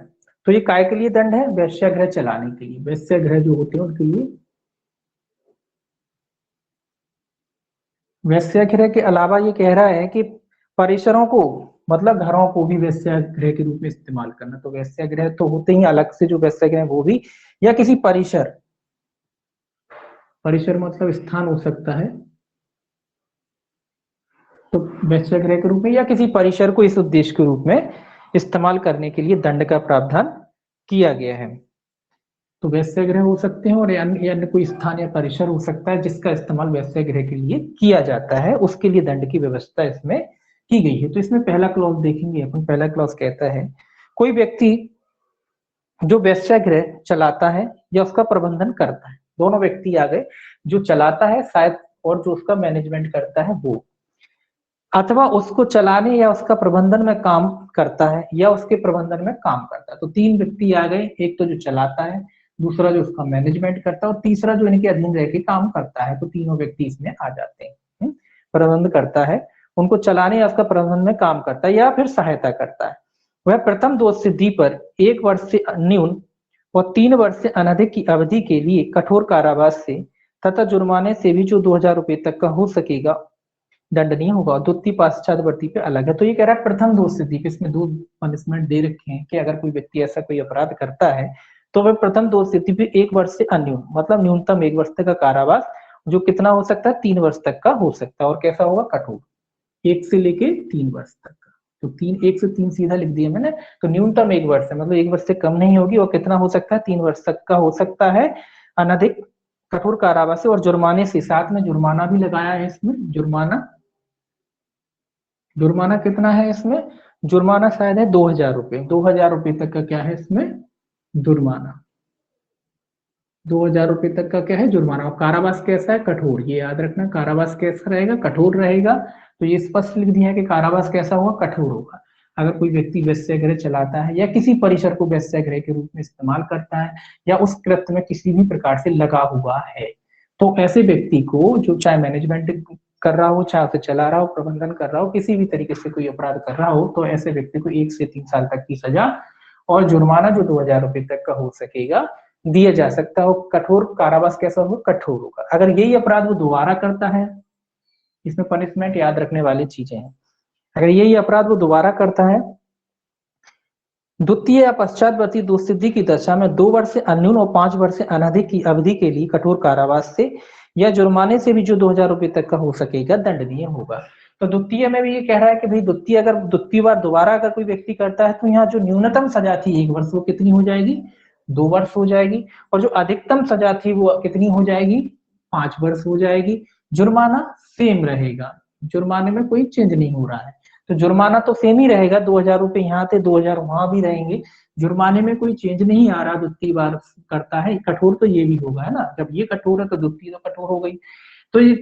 तो ये काय के लिए दंड है? वेश्यागृह चलाने के लिए, वेश्यागृह जो होते हैं उनके लिए। वेश्यागृह के अलावा ये कह रहा है कि परिसरों को, मतलब घरों को भी वेश्यागृह के रूप में इस्तेमाल करना। तो वेश्यागृह तो होते ही अलग से जो वेश्यागृह वो भी, या किसी परिसर, परिसर मतलब स्थान हो सकता है, तो वेश्यागृह के रूप में या किसी परिसर को इस उद्देश्य के रूप में इस्तेमाल करने के लिए दंड का प्रावधान किया गया है। तो वेश्यागृह हो सकते हैं और अन्य कोई स्थान या परिसर हो सकता है जिसका इस्तेमाल वेश्यागृह के लिए किया जाता है, उसके लिए दंड की व्यवस्था इसमें की गई है। तो इसमें पहला क्लॉज देखेंगे अपन। पहला क्लॉज कहता है कोई व्यक्ति जो वेश्यागृह चलाता है या उसका प्रबंधन करता है, दोनों व्यक्ति आ गए, जो चलाता है शायद और जो उसका मैनेजमेंट करता है वो, अथवा उसको चलाने या उसका प्रबंधन में काम करता है या उसके प्रबंधन में काम करता है। तो 3 व्यक्ति आ गए, एक तो जो चलाता है, दूसरा जो उसका मैनेजमेंट करता है और तीसरा जो इनके अधीन रह के काम करता है। तो तीनों व्यक्ति इसमें आ जाते हैं। प्रबंध करता है उनको चलाने या उसका प्रबंधन में काम करता है या फिर सहायता करता है, वह प्रथम दोष सिद्धि पर 1 वर्ष से न्यून और 3 वर्ष से अनधिक की अवधि के लिए कठोर कारावास से तथा जुर्माने से भी जो 2,000 रुपए तक का हो सकेगा दंडनीय होगा। द्वितीय पाश्चात्यवर्ती पे अलग है। तो ये कह रहा है प्रथम दोष सिद्धि पे इसमें 2 पनिशमेंट दे रखे हैं कि अगर कोई व्यक्ति ऐसा कोई अपराध करता है तो वह प्रथम दोष सिद्धि पे 1 वर्ष से अन्यून मतलब न्यूनतम 1 वर्ष तक का कारावास, जो कितना हो सकता है 3 वर्ष तक का हो सकता है, और कैसा होगा कठोर, 1 से लेके 3 वर्ष तक का। तो 1 से 3 सीधा लिख दिया मैंने। तो न्यूनतम 1 वर्ष है मतलब 1 वर्ष से कम नहीं होगी, और कितना हो सकता है 3 वर्ष तक का हो सकता है अनधिक कठोर कारावास से, और जुर्माने से, साथ में जुर्माना भी लगाया है इसमें। जुर्माना कितना है इसमें, जुर्माना शायद है 2,000 रुपए, 2,000 रुपए तक का क्या है इसमें जुर्माना, 2,000 रुपए तक का क्या है जुर्माना। और कारावास कैसा है कठोर, ये याद रखना कारावास कैसा रहेगा कठोर रहेगा। तो ये स्पष्ट लिख दिया है कि कारावास कैसा होगा कठोर होगा। अगर कोई व्यक्ति वेश्यागृह चलाता है या किसी परिसर को वेश्यागृह के रूप में इस्तेमाल करता है या उस कृत्य में किसी भी प्रकार से लगा हुआ है, तो ऐसे व्यक्ति को, जो चाहे मैनेजमेंट कर रहा हो, चाहे उसे चला रहा हो, प्रबंधन कर रहा हो, किसी भी तरीके से कोई अपराध कर रहा हो, तो ऐसे व्यक्ति को 1 से 3 साल तक की सजा और जुर्माना जो 2,000 रुपए तक का हो सकेगा दिया जा सकता है। कठोर कारावास कैसा होगा कठोर होगा। अगर यही अपराध वो दोबारा करता है, इसमें पनिशमेंट याद रखने वाली चीजें हैं, अगर यही अपराध वो दोबारा करता है द्वितीय या पश्चातवर्ती दोष सिद्धि की दशा में 2 वर्ष से अन्यून और 5 वर्ष से अनधिक की अवधि के लिए कठोर कारावास से या जुर्माने से भी जो 2,000 रुपए तक का हो सकेगा दंडनीय होगा। तो द्वितीय में भी ये कह रहा है कि भाई द्वितीय बार दोबारा अगर कोई व्यक्ति करता है तो यहाँ जो न्यूनतम सजा थी 1 वर्ष वो कितनी हो जाएगी 2 वर्ष हो जाएगी, और जो अधिकतम सजा थी वो कितनी हो जाएगी 5 वर्ष हो जाएगी। जुर्माना सेम रहेगा, जुर्माने में कोई चेंज नहीं हो रहा है, तो जुर्माना तो सेम ही रहेगा, 2,000 रुपए यहाँ थे 2,000 वहां भी रहेंगे, जुर्माने में कोई चेंज नहीं आ रहा। द्वितीय बार करता है कठोर तो ये भी होगा है ना, जब ये कठोर है तो द्वितीय तो कठोर हो गई। तो ये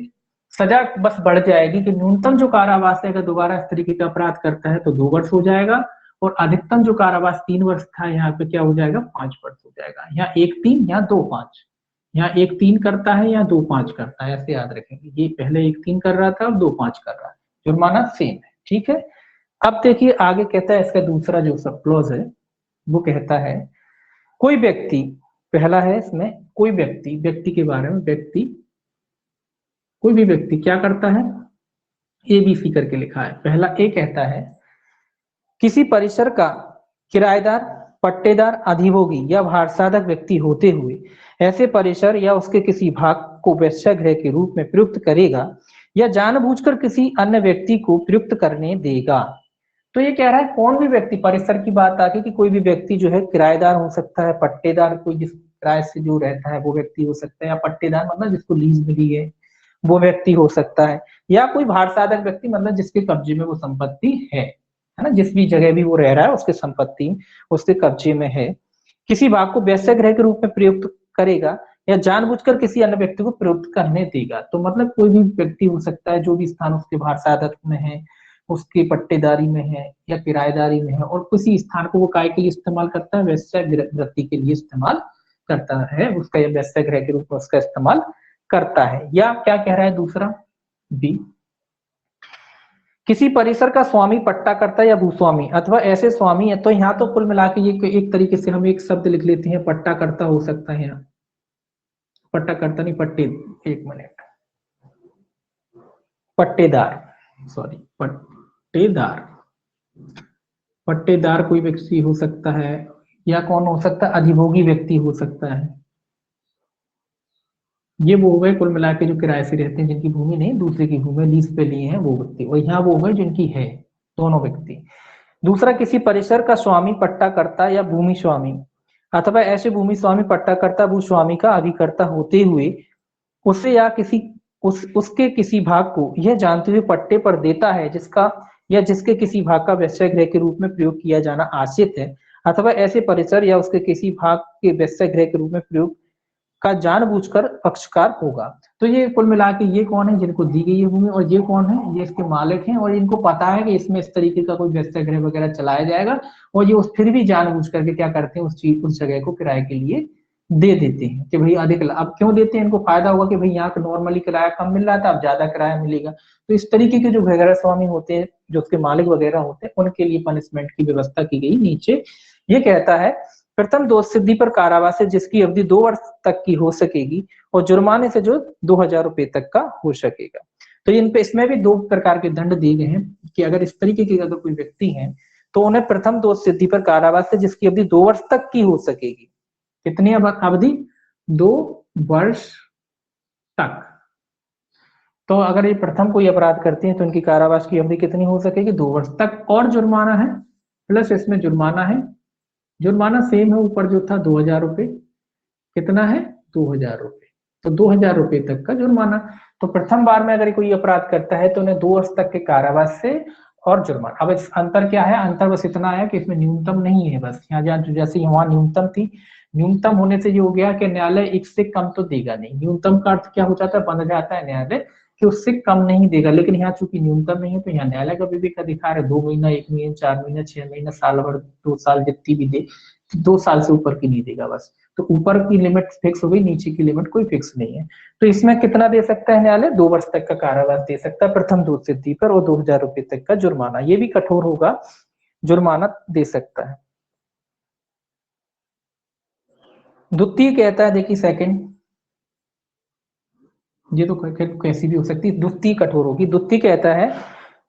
सजा बस बढ़ जाएगी कि न्यूनतम जो कारावास है अगर दोबारा इस तरीके का अपराध करता है तो 2 वर्ष हो जाएगा, और अधिकतम जो कारावास 3 वर्ष था यहाँ पे क्या हो जाएगा 5 वर्ष हो जाएगा। यहाँ 1-3 यहाँ 2-5, यहाँ 1-3 करता है या 2-5 करता है, ऐसे याद रखेंगे। ये पहले 1-3 कर रहा था अब 2-5 कर रहा है, जुर्माना सेम है। ठीक है, अब देखिए आगे कहता है इसका दूसरा जो सब क्लॉज है वो कहता है कोई व्यक्ति, पहला है इसमें कोई व्यक्ति के बारे में, कोई भी व्यक्ति क्या करता है ABC करके लिखा है। पहला ए कहता है किसी परिसर का किराएदार, पट्टेदार, अधिभोगी या भारसाधक व्यक्ति होते हुए ऐसे परिसर या उसके किसी भाग को वेश्यागृह के रूप में प्रयुक्त करेगा या जानबूझकर किसी अन्य व्यक्ति को प्रयुक्त करने देगा। तो ये कह रहा है कौन भी व्यक्ति, परिसर की बात आके कि कोई भी व्यक्ति जो है किराएदार हो सकता है, पट्टेदार कोई जिस किराए से जो रहता है वो व्यक्ति हो सकता है, या पट्टेदार मतलब जिसको लीज मिली है वो व्यक्ति हो सकता है, या कोई भारसाधक व्यक्ति मतलब जिसके कब्जे में वो संपत्ति है ना, जिस भी जगह भी वो रह रहा है उसके संपत्ति उसके कब्जे में है, किसी भाग को वेश्यागृह के रूप में प्रयुक्त करेगा या जानबूझकर किसी अन्य व्यक्ति को प्रयुक्त करने देगा। तो मतलब कोई भी व्यक्ति हो सकता है जो भी स्थान उसके भारसाधक में है, उसकी पट्टेदारी में है या किराएदारी में है, और किसी स्थान को वो काय के लिए इस्तेमाल करता है वेश्यावृत्ति के लिए इस्तेमाल करता है, उसका या वेश्यागृह के रूप में उसका इस्तेमाल करता है। या क्या कह रहा है दूसरा बी, किसी परिसर का स्वामी, पट्टाकर्ता या भूस्वामी अथवा ऐसे स्वामी है। तो यहाँ तो कुल मिला के ये एक तरीके से हम एक शब्द लिख लेते हैं, पट्टाकर्ता हो सकता है यहाँ, पट्टाकर्ता नहीं पट्टे, एक मिनट, पट्टेदार, सॉरी पट्टेदार, पट्टेदार कोई व्यक्ति हो सकता है, या कौन हो सकता है अधिभोगी व्यक्ति हो सकता है। ये वो हो गए कुल मिला के जो किराए से रहते हैं, जिनकी भूमि नहीं दूसरे की भूमि लीज पे लिए हैं वो व्यक्ति, और यहाँ वो हो गए जिनकी है, दोनों व्यक्ति। दूसरा किसी परिसर का स्वामी, पट्टाकर्ता या भूमि स्वामी अथवा ऐसे भूमि स्वामी, पट्टाकर्ता, भूस्वामी का अभिकर्ता होते हुए उसे या उसके किसी भाग को यह जानते हुए पट्टे पर देता है जिसका या जिसके किसी भाग का वेश्यागृह के रूप में प्रयोग किया जाना आश्रित है, अथवा ऐसे परिसर या उसके किसी भाग के वेश्यागृह के रूप में प्रयोग का जानबूझकर पक्षकार होगा। तो ये कुल मिला के ये कौन है जिनको दी गई है भूमि, और ये कौन है ये इसके मालिक हैं, और इनको पता है कि इसमें इस तरीके का कोई वेश्यागृह वगैरह चलाया जाएगा, और ये फिर भी जानबूझ करके क्या करते हैं उस जगह को किराए के लिए दे देते हैं कि भाई अधिक, अब क्यों देते हैं, इनको फायदा होगा कि भाई यहाँ का नॉर्मली किराया कम मिल रहा था, अब ज्यादा किराया मिलेगा। तो इस तरीके के जो वगैरह स्वामी होते हैं, जो उसके मालिक वगैरह होते हैं, उनके लिए पनिशमेंट की व्यवस्था की गई नीचे। ये कहता है प्रथम दोष सिद्धि पर कारावास है जिसकी अवधि 2 वर्ष तक की हो सकेगी और जुर्माने से जो 2000 रुपए तक का हो सकेगा। तो इन पे इसमें भी 2 प्रकार के दंड दिए गए हैं कि अगर इस तरीके के अगर कोई व्यक्ति है तो उन्हें प्रथम दोष सिद्धि पर कारावास है जिसकी अवधि 2 वर्ष तक की हो सकेगी। कितनी अवधि? 2 वर्ष तक। तो अगर ये प्रथम कोई अपराध करते हैं तो इनकी कारावास की अवधि कितनी हो सकेगी? 2 वर्ष तक। और जुर्माना है, प्लस इसमें जुर्माना है, जुर्माना सेम है, ऊपर जो था 2000 रुपए, कितना है? 2000 रुपए। तो 2000 रुपए तक का जुर्माना। तो प्रथम बार में अगर कोई अपराध करता है तो उन्हें 2 वर्ष तक के कारावास से और जुर्माना। अब इस अंतर क्या है? अंतर बस इतना है कि इसमें न्यूनतम नहीं है, बस यहाँ जैसे वहां न्यूनतम थी, न्यूनतम होने से ये हो गया कि न्यायालय इससे कम तो देगा नहीं। न्यूनतम का अर्थ क्या हो जाता है? बन जाता है न्यायालय कि उससे कम नहीं देगा। लेकिन यहाँ चूंकि न्यूनतम नहीं है तो यहाँ न्यायालय का विवेक अधिकार है, 2 महीना, 1 महीना, 4 महीना, 6 महीना, साल भर, 2 साल, जितनी भी दे, 2 साल से ऊपर की नहीं देगा बस। तो ऊपर की लिमिट फिक्स हो गई, नीचे की लिमिट कोई फिक्स नहीं है। तो इसमें कितना दे सकता है न्यायालय? 2 वर्ष तक का कारावास दे सकता है प्रथम दोष सिद्धि पर और 2000 रुपए तक का जुर्माना। ये भी कठोर होगा, जुर्माना दे सकता है। द्वितीय कहता है, देखिए सेकंड, ये तो कैसी भी हो सकती है, द्वितीय कठोर होगी। द्वितीय कहता है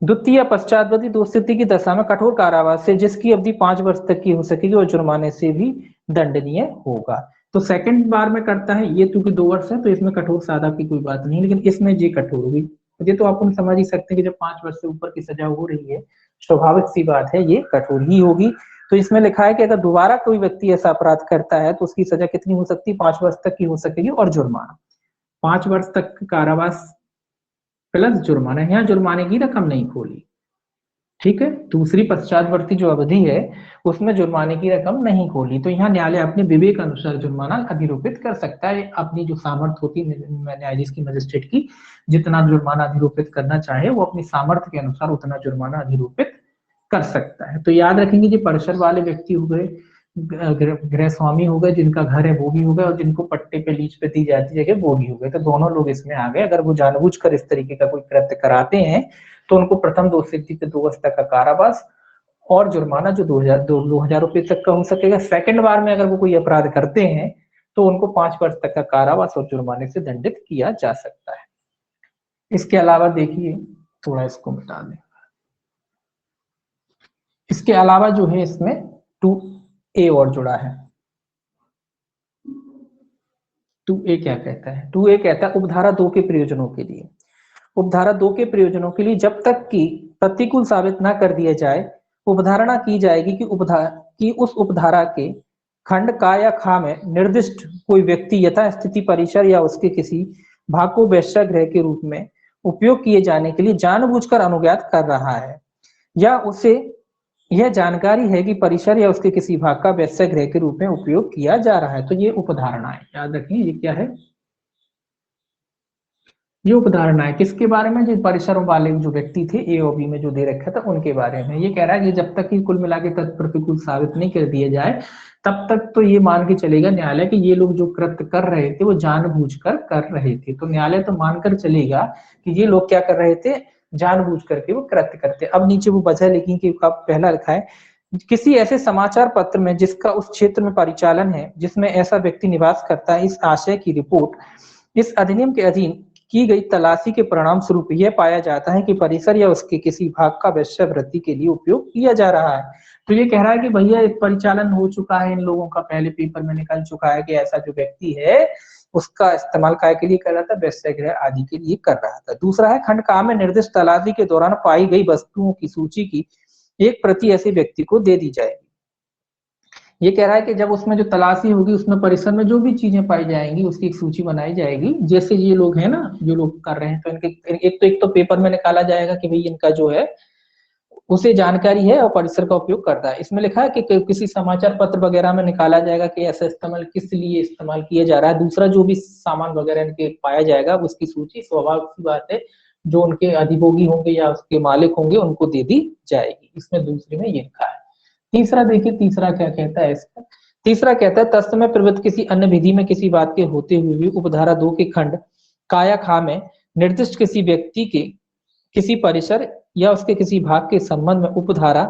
द्वितीय पश्चातवर्ती दोष सिद्धि की दशा में कठोर कारावास से जिसकी अवधि 5 वर्ष तक की हो सकेगी और जुर्माने से भी दंडनीय होगा। तो सेकंड बार में करता है ये, क्योंकि 2 वर्ष है तो इसमें कठोर सादा की कोई बात नहीं, लेकिन इसमें ये कठोर होगी। ये तो आप समझ ही सकते हैं कि जब 5 वर्ष से ऊपर की सजा हो रही है, स्वाभाविक सी बात है ये कठोर ही होगी। तो इसमें लिखा है कि अगर दोबारा कोई व्यक्ति ऐसा अपराध करता है तो उसकी सजा कितनी हो सकती है? 5 वर्ष तक की हो सकेगी और जुर्माना 5 वर्ष तक कारावास प्लस जुर्माना। यहाँ जुर्माने की रकम नहीं खोली, ठीक है। दूसरी पश्चातवर्ती जो अवधि है उसमें जुर्माने की रकम नहीं खोली। तो यहाँ न्यायालय अपने विवेक अनुसार जुर्माना अधिरोपित कर सकता है। अपनी जो सामर्थ्य होती है न्यायाधीश की, मजिस्ट्रेट की, जितना जुर्माना अधिरोपित करना चाहे वो अपनी सामर्थ्य के अनुसार उतना जुर्माना अधिरोपित कर सकता है। तो याद रखेंगे कि परिसर वाले व्यक्ति हो गए, गृह स्वामी हो गए, जिनका घर है वो भी हो गए, और जिनको पट्टे पे लीज पे दी जाती जगह वो भी हो गए। तो दोनों लोग इसमें आ गए। अगर वो जानबूझकर इस तरीके का कोई कृत्य कराते हैं तो उनको प्रथम दोष सिद्धि पे 2 वर्ष तक का कारावास और जुर्माना जो 2000 रुपए तक का हो सकेगा। सेकंड बार में अगर वो कोई अपराध करते हैं तो उनको 5 वर्ष तक का कारावास और जुर्माने से दंडित किया जा सकता है। इसके अलावा देखिए, थोड़ा इसको मिटा दें, इसके अलावा जो है इसमें 2A और जुड़ा है। 2A क्या कहता है? 2A कहता है उपधारा 2 के प्रयोजनों के लिए, उपधारा 2 के प्रयोजनों के लिए जब तक कि प्रतिकूल साबित न कर दिया जाए, उपधारणा की जाएगी कि उस उपधारा के खंड का या खा में निर्दिष्ट कोई व्यक्ति यथास्थिति परिसर या उसके किसी भाग को वेश्यागृह के रूप में उपयोग किए जाने के लिए जानबूझकर अनुज्ञात कर रहा है, या उसे यह जानकारी है कि परिसर या उसके किसी भाग का वेश्यागृह के रूप में उपयोग किया जा रहा है। तो ये उपधारणा है, याद रखिए ये क्या है? ये उपधारणा है। किसके बारे में? जो परिसर वाले जो व्यक्ति थे ए और बी में जो दे रखा था उनके बारे में। ये कह रहा है कि जब तक कि कुल मिला के तथ्य प्रतिकूल साबित नहीं कर दिया जाए तब तक तो ये मान के चलेगा न्यायालय कि ये लोग जो कृत्य कर रहे थे वो जानबूझकर कर रहे थे। तो न्यायालय तो मानकर चलेगा कि ये लोग क्या कर रहे थे, जानबूझ करके वो कृत्य करते। अब नीचे वो वजह लिखी कि पहला लिखा है किसी ऐसे समाचार पत्र में जिसका उस क्षेत्र में परिचालन है जिसमें ऐसा व्यक्ति निवास करता है, इस आशय की रिपोर्ट इस अधिनियम के अधीन की गई तलाशी के परिणाम स्वरूप यह पाया जाता है कि परिसर या उसके किसी भाग का वेश्यावृत्ति के लिए उपयोग किया जा रहा है। तो ये कह रहा है कि भैया परिचालन हो चुका है, इन लोगों का पहले पेपर में निकल चुका है कि ऐसा जो व्यक्ति है उसका इस्तेमाल काय के लिए कर रहा था, वेश्यागृह आदि के लिए कर रहा था। दूसरा है खंड का में निर्दिष्ट तलाशी के दौरान पाई गई वस्तुओं की सूची की एक प्रति ऐसे व्यक्ति को दे दी जाएगी। ये कह रहा है कि जब उसमें जो तलाशी होगी उसमें परिसर में जो भी चीजें पाई जाएंगी उसकी एक सूची बनाई जाएगी। जैसे ये लोग हैं ना, जो लोग कर रहे हैं, तो इनके एक तो पेपर में निकाला जाएगा कि भाई इनका जो है उसे जानकारी है और परिसर का उपयोग करता है। इसमें लिखा है कि किसी समाचार पत्र वगैरह में निकाला जाएगा कि ऐसा इस्तेमाल किस लिए इस्तेमाल किया जा रहा है। दूसरा जो भी सामान वगैरह इनके पाया जाएगा उसकी सूची स्वाभाविक सी बात है जो उनके अधिभोगी होंगे या उसके मालिक होंगे उनको दे दी जाएगी। इसमें दूसरे में ये लिखा है। तीसरा देखिए, तीसरा क्या कहता है इसका? तीसरा कहता है तत्समय प्रवृत्त किसी अन्य विधि में किसी बात के होते हुए भी उपधारा 2 के खंड काया खा में निर्दिष्ट किसी व्यक्ति के किसी परिसर या उसके किसी भाग के संबंध में उपधारा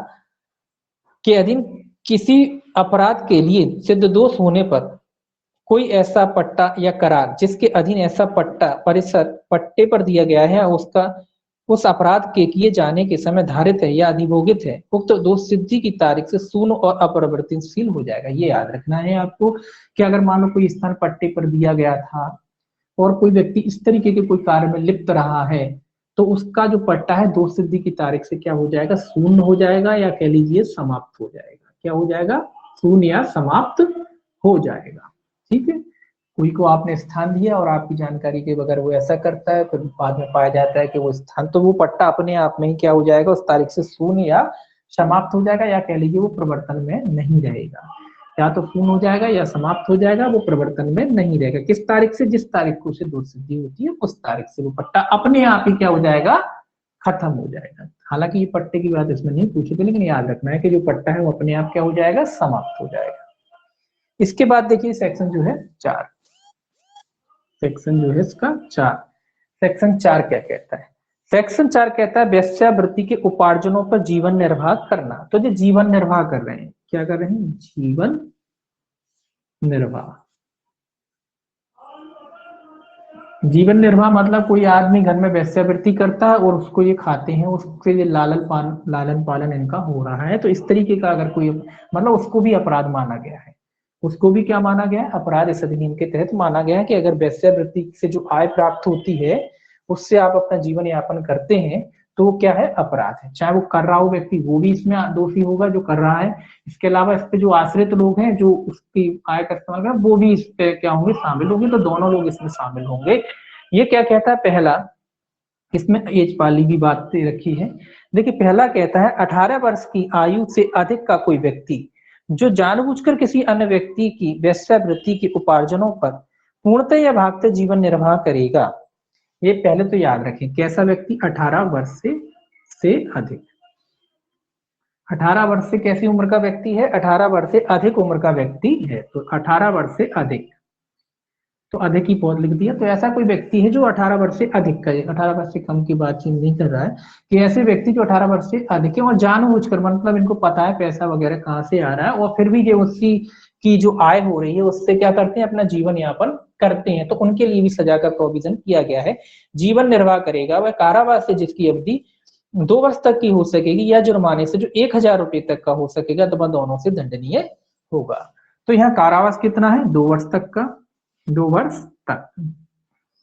के अधीन किसी अपराध के लिए सिद्ध दोष होने पर कोई ऐसा पट्टा या करार जिसके अधीन ऐसा पट्टा परिसर पट्टे पर दिया गया है उसका उस अपराध के किए जाने के समय धारित है या अधिभोगित है, उक्त दोष सिद्धि की तारीख से शून्य और अपरिवर्तनशील हो जाएगा। ये याद रखना है आपको कि अगर मान लो कोई स्थान पट्टे पर दिया गया था और कोई व्यक्ति इस तरीके के कोई कार्य में लिप्त रहा है तो उसका जो पट्टा है दोष सिद्धि की तारीख से क्या हो जाएगा, शून्य हो जाएगा या कह लीजिए समाप्त हो जाएगा। क्या हो जाएगा, शून्य या समाप्त हो जाएगा। ठीक है, कोई को आपने स्थान दिया और आपकी जानकारी के बगैर वो ऐसा करता है, फिर बाद में पाया जाता है कि वो स्थान तो वो पट्टा अपने आप में ही क्या हो जाएगा, उस तारीख से शून्य या समाप्त हो जाएगा या कह लीजिए वो प्रवर्तन में नहीं रहेगा। या तो शून्य हो जाएगा या समाप्त हो जाएगा, वो प्रवर्तन में नहीं रहेगा। किस तारीख से, जिस तारीख को उसे दोष सिद्धि होती है उस तारीख से वो पट्टा अपने आप ही क्या हो जाएगा, खत्म हो जाएगा। हालांकि ये पट्टे की बात इसमें नहीं पूछी थी, लेकिन याद रखना है कि जो पट्टा है वो अपने आप क्या हो जाएगा, समाप्त हो जाएगा। इसके बाद देखिए सेक्शन जो है 4, सेक्शन जो है इसका 4, सेक्शन 4 क्या कहता है। सेक्शन 4 कहता है वेश्यावृत्ति के उपार्जनों पर जीवन निर्वाह करना। तो जो जीवन निर्वाह कर रहे हैं, क्या कर रहे हैं, जीवन निर्वाह। जीवन निर्वाह मतलब कोई आदमी घर में वेश्यावृत्ति करता है और उसको ये खाते हैं, उसके लिए लालन पालन इनका हो रहा है। तो इस तरीके का अगर कोई मतलब उसको भी अपराध माना गया है, उसको भी क्या माना गया है, अपराध इस अधिनियम के तहत माना गया है कि अगर वेश्यावृत्ति से जो आय प्राप्त होती है उससे आप अपना जीवन यापन करते हैं तो वो क्या है, अपराध है। चाहे वो कर रहा हो व्यक्ति वो भी इसमें दोषी होगा जो कर रहा है, इसके अलावा इस पे जो आश्रित लोग हैं जो उसकी आय का इस्तेमाल कर वो भी इस पे क्या होंगे, शामिल होंगे। तो दोनों लोग इसमें शामिल होंगे। ये क्या कहता है, पहला इसमें एज पाली की बात रखी है। देखिए पहला कहता है 18 वर्ष की आयु से अधिक का कोई व्यक्ति जो जानबूझकर किसी अन्य व्यक्ति की वेश्यावृत्ति के उपार्जनों पर पूर्णतः या भागतः जीवन निर्वाह करेगा। ये पहले तो याद रखें, कैसा व्यक्ति, 18 वर्ष से अधिक। 18 वर्ष से कैसी उम्र का व्यक्ति है, 18 वर्ष से अधिक उम्र का व्यक्ति है। तो 18 वर्ष से अधिक, तो अधिक ही पौध लिख दिया। तो ऐसा कोई व्यक्ति है जो 18 वर्ष से अधिक का, 18 वर्ष से कम की बातचीत नहीं कर रहा है, कि ऐसे व्यक्ति जो 18 वर्ष से अधिक है और जानबूझकर मतलब इनको पता है पैसा वगैरह कहाँ से आ रहा है और फिर भी ये उसकी की जो आय हो रही है उससे क्या करते हैं, अपना जीवन यापन करते हैं, तो उनके लिए भी सजा का प्रोविजन किया गया है। जीवन निर्वाह करेगा वह कारावास से जिसकी अवधि 2 वर्ष तक की हो सकेगी या जुर्माने से जो 1000 रुपए तक का हो सकेगा, तो वह दोनों से दंडनीय होगा। तो यहाँ कारावास कितना है, 2 वर्ष तक का, 2 वर्ष तक,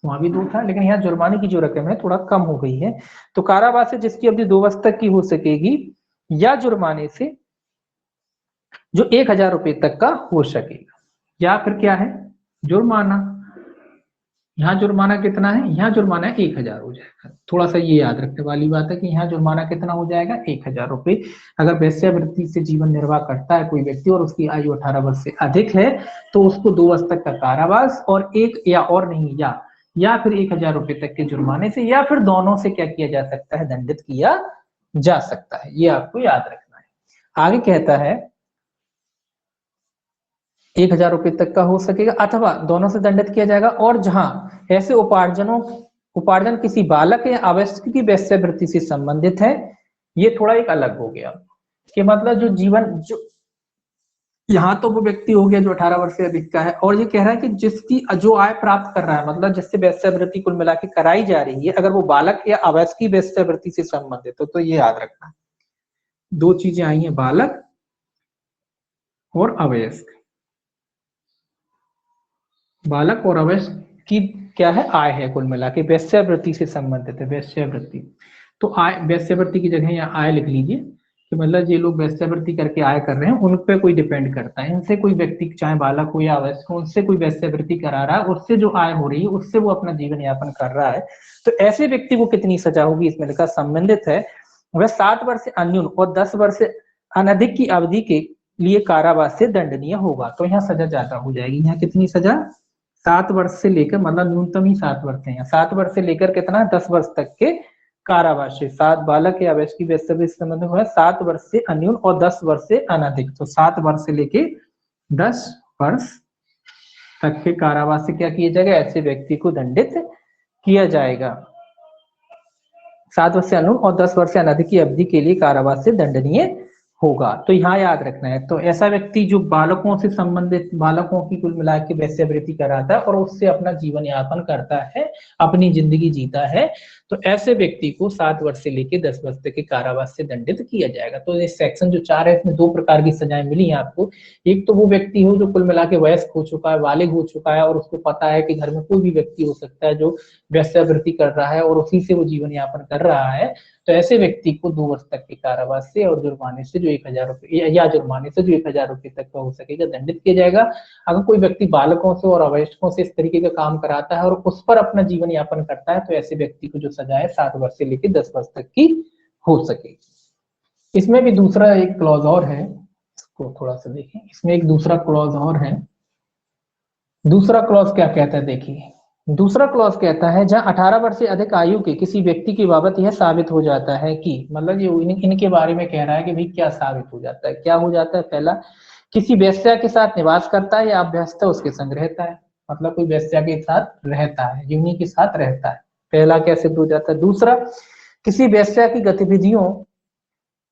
वहां भी 2 था लेकिन यहाँ जुर्माने की जो रकम है थोड़ा कम हो गई है। तो कारावास से जिसकी अवधि 2 वर्ष तक की हो सकेगी या जुर्माने से जो 1000 रुपए तक का हो सकेगा, या फिर क्या है, जुर्माना। यहाँ जुर्माना कितना है, यहाँ जुर्माना 1000 हो जाएगा। थोड़ा सा ये याद रखने वाली बात है कि यहाँ जुर्माना कितना हो जाएगा, 1000 रुपए। अगर वेश्यावृत्ति से जीवन निर्वाह करता है कोई व्यक्ति और उसकी आयु 18 वर्ष से अधिक है तो उसको 2 वर्ष तक का कारावास और एक या और नहीं या फिर 1000 रुपए तक के जुर्माने से या फिर दोनों से क्या किया जा सकता है, दंडित किया जा सकता है। ये आपको याद रखना है। आगे कहता है 1000 रुपए तक का हो सकेगा अथवा दोनों से दंडित किया जाएगा। और जहां ऐसे उपार्जन किसी बालक या अवयस्क की वेश्यावृत्ति से संबंधित है, ये थोड़ा एक अलग हो गया कि मतलब जो यहाँ तो वो व्यक्ति हो गया जो 18 वर्ष से अधिक का है, और ये कह रहा है कि जिसकी जो आय प्राप्त कर रहा है, मतलब जिससे वेश्यावृत्ति कुल मिला के कराई जा रही है, अगर वो बालक या अवयस्क की वेश्यावृत्ति से संबंधित हो, तो ये याद रखना 2 चीजें आई हैं, बालक और अवयस्क। बालक और अवयस्क की क्या है, आय है कुल मिला के, वेश्यावृत्ति से संबंधित है, वेश्यावृत्ति। तो आय, वेश्यावृत्ति की जगह यहाँ आय लिख लीजिए कि मतलब ये लोग वेश्यावृत्ति करके आय कर रहे हैं, उन पे कोई डिपेंड करता है। इनसे कोई व्यक्ति चाहे बालक हो या अवयस्क हो, उनसे कोई वेश्यावृत्ति करा रहा है, उससे जो आय हो रही है उससे वो अपना जीवन यापन कर रहा है, तो ऐसे व्यक्ति को कितनी सजा होगी, इसमें लिखा संबंधित है वह 7 वर्ष से अन्यून और 10 वर्ष से अनधिक की अवधि के लिए कारावास से दंडनीय होगा। तो यहाँ सजा ज्यादा हो जाएगी। यहाँ कितनी सजा, 7 वर्ष से लेकर, मतलब न्यूनतम ही 7 वर्ष है, 7 वर्ष से लेकर कितना, 10 वर्ष तक के कारावास से। 7 बालक या अवयस्क की वेश्यावृत्ति से संबंधित है 7 वर्ष से अन्यून और 10 वर्ष से अनधिक, तो 7 वर्ष से लेके 10 वर्ष तक के कारावास से क्या किया जाएगा, ऐसे व्यक्ति को दंडित किया जाएगा। 7 वर्ष से अनु और 10 वर्ष से अनधिक की अवधि के लिए कारावास से दंडनीय होगा। तो यहाँ याद रखना है। तो ऐसा व्यक्ति जो बालकों से संबंधित, बालकों की कुल मिला के वेश्यावृत्ति कराता है और उससे अपना जीवन यापन करता है, अपनी जिंदगी जीता है, तो ऐसे व्यक्ति को 7 वर्ष से लेकर 10 वर्ष तक के कारावास से दंडित किया जाएगा। तो ये सेक्शन जो 4 है इसमें 2 प्रकार की सजाएं मिली हैं आपको। एक तो वो व्यक्ति हो जो कुल मिला के वयस्क हो चुका है, बालिग हो चुका है और उसको पता है कि घर में कोई भी व्यक्ति हो सकता है जो वेश्यावृत्ति कर रहा है और उसी से वो जीवन यापन कर रहा है, तो ऐसे व्यक्ति को 2 वर्ष तक के कारावास से और जुर्माने से जो 1000 रुपए या जुर्माने से जो 1000 रुपए तक का हो सकेगा दंडित किया जाएगा। अगर कोई व्यक्ति बालकों से और अवयस्कों से इस तरीके का काम कराता है और उस पर अपना जीवन यापन करता है, तो ऐसे व्यक्ति को जो सजा है 7 वर्ष से लेकर 10 वर्ष तक की हो सकेगी। इसमें भी दूसरा एक क्लॉज और है, इसको थोड़ा सा देखें। इसमें एक दूसरा क्लॉज और है। दूसरा क्लॉज क्या कहता है, देखिए दूसरा क्लॉज कहता है जहां 18 वर्ष से अधिक आयु के किसी व्यक्ति की बाबत यह साबित हो जाता है कि, मतलब ये इनके बारे में कह रहा है कि भाई क्या साबित हो जाता है, क्या हो जाता है। पहला, किसी वेश्या के साथ निवास करता है या अभ्यस्त उसके संग रहता है, मतलब कोई वेश्या के साथ रहता है, जीवनी के साथ रहता है, पहला क्या सिद्ध हो जाता है। दूसरा, किसी वेश्या की गतिविधियों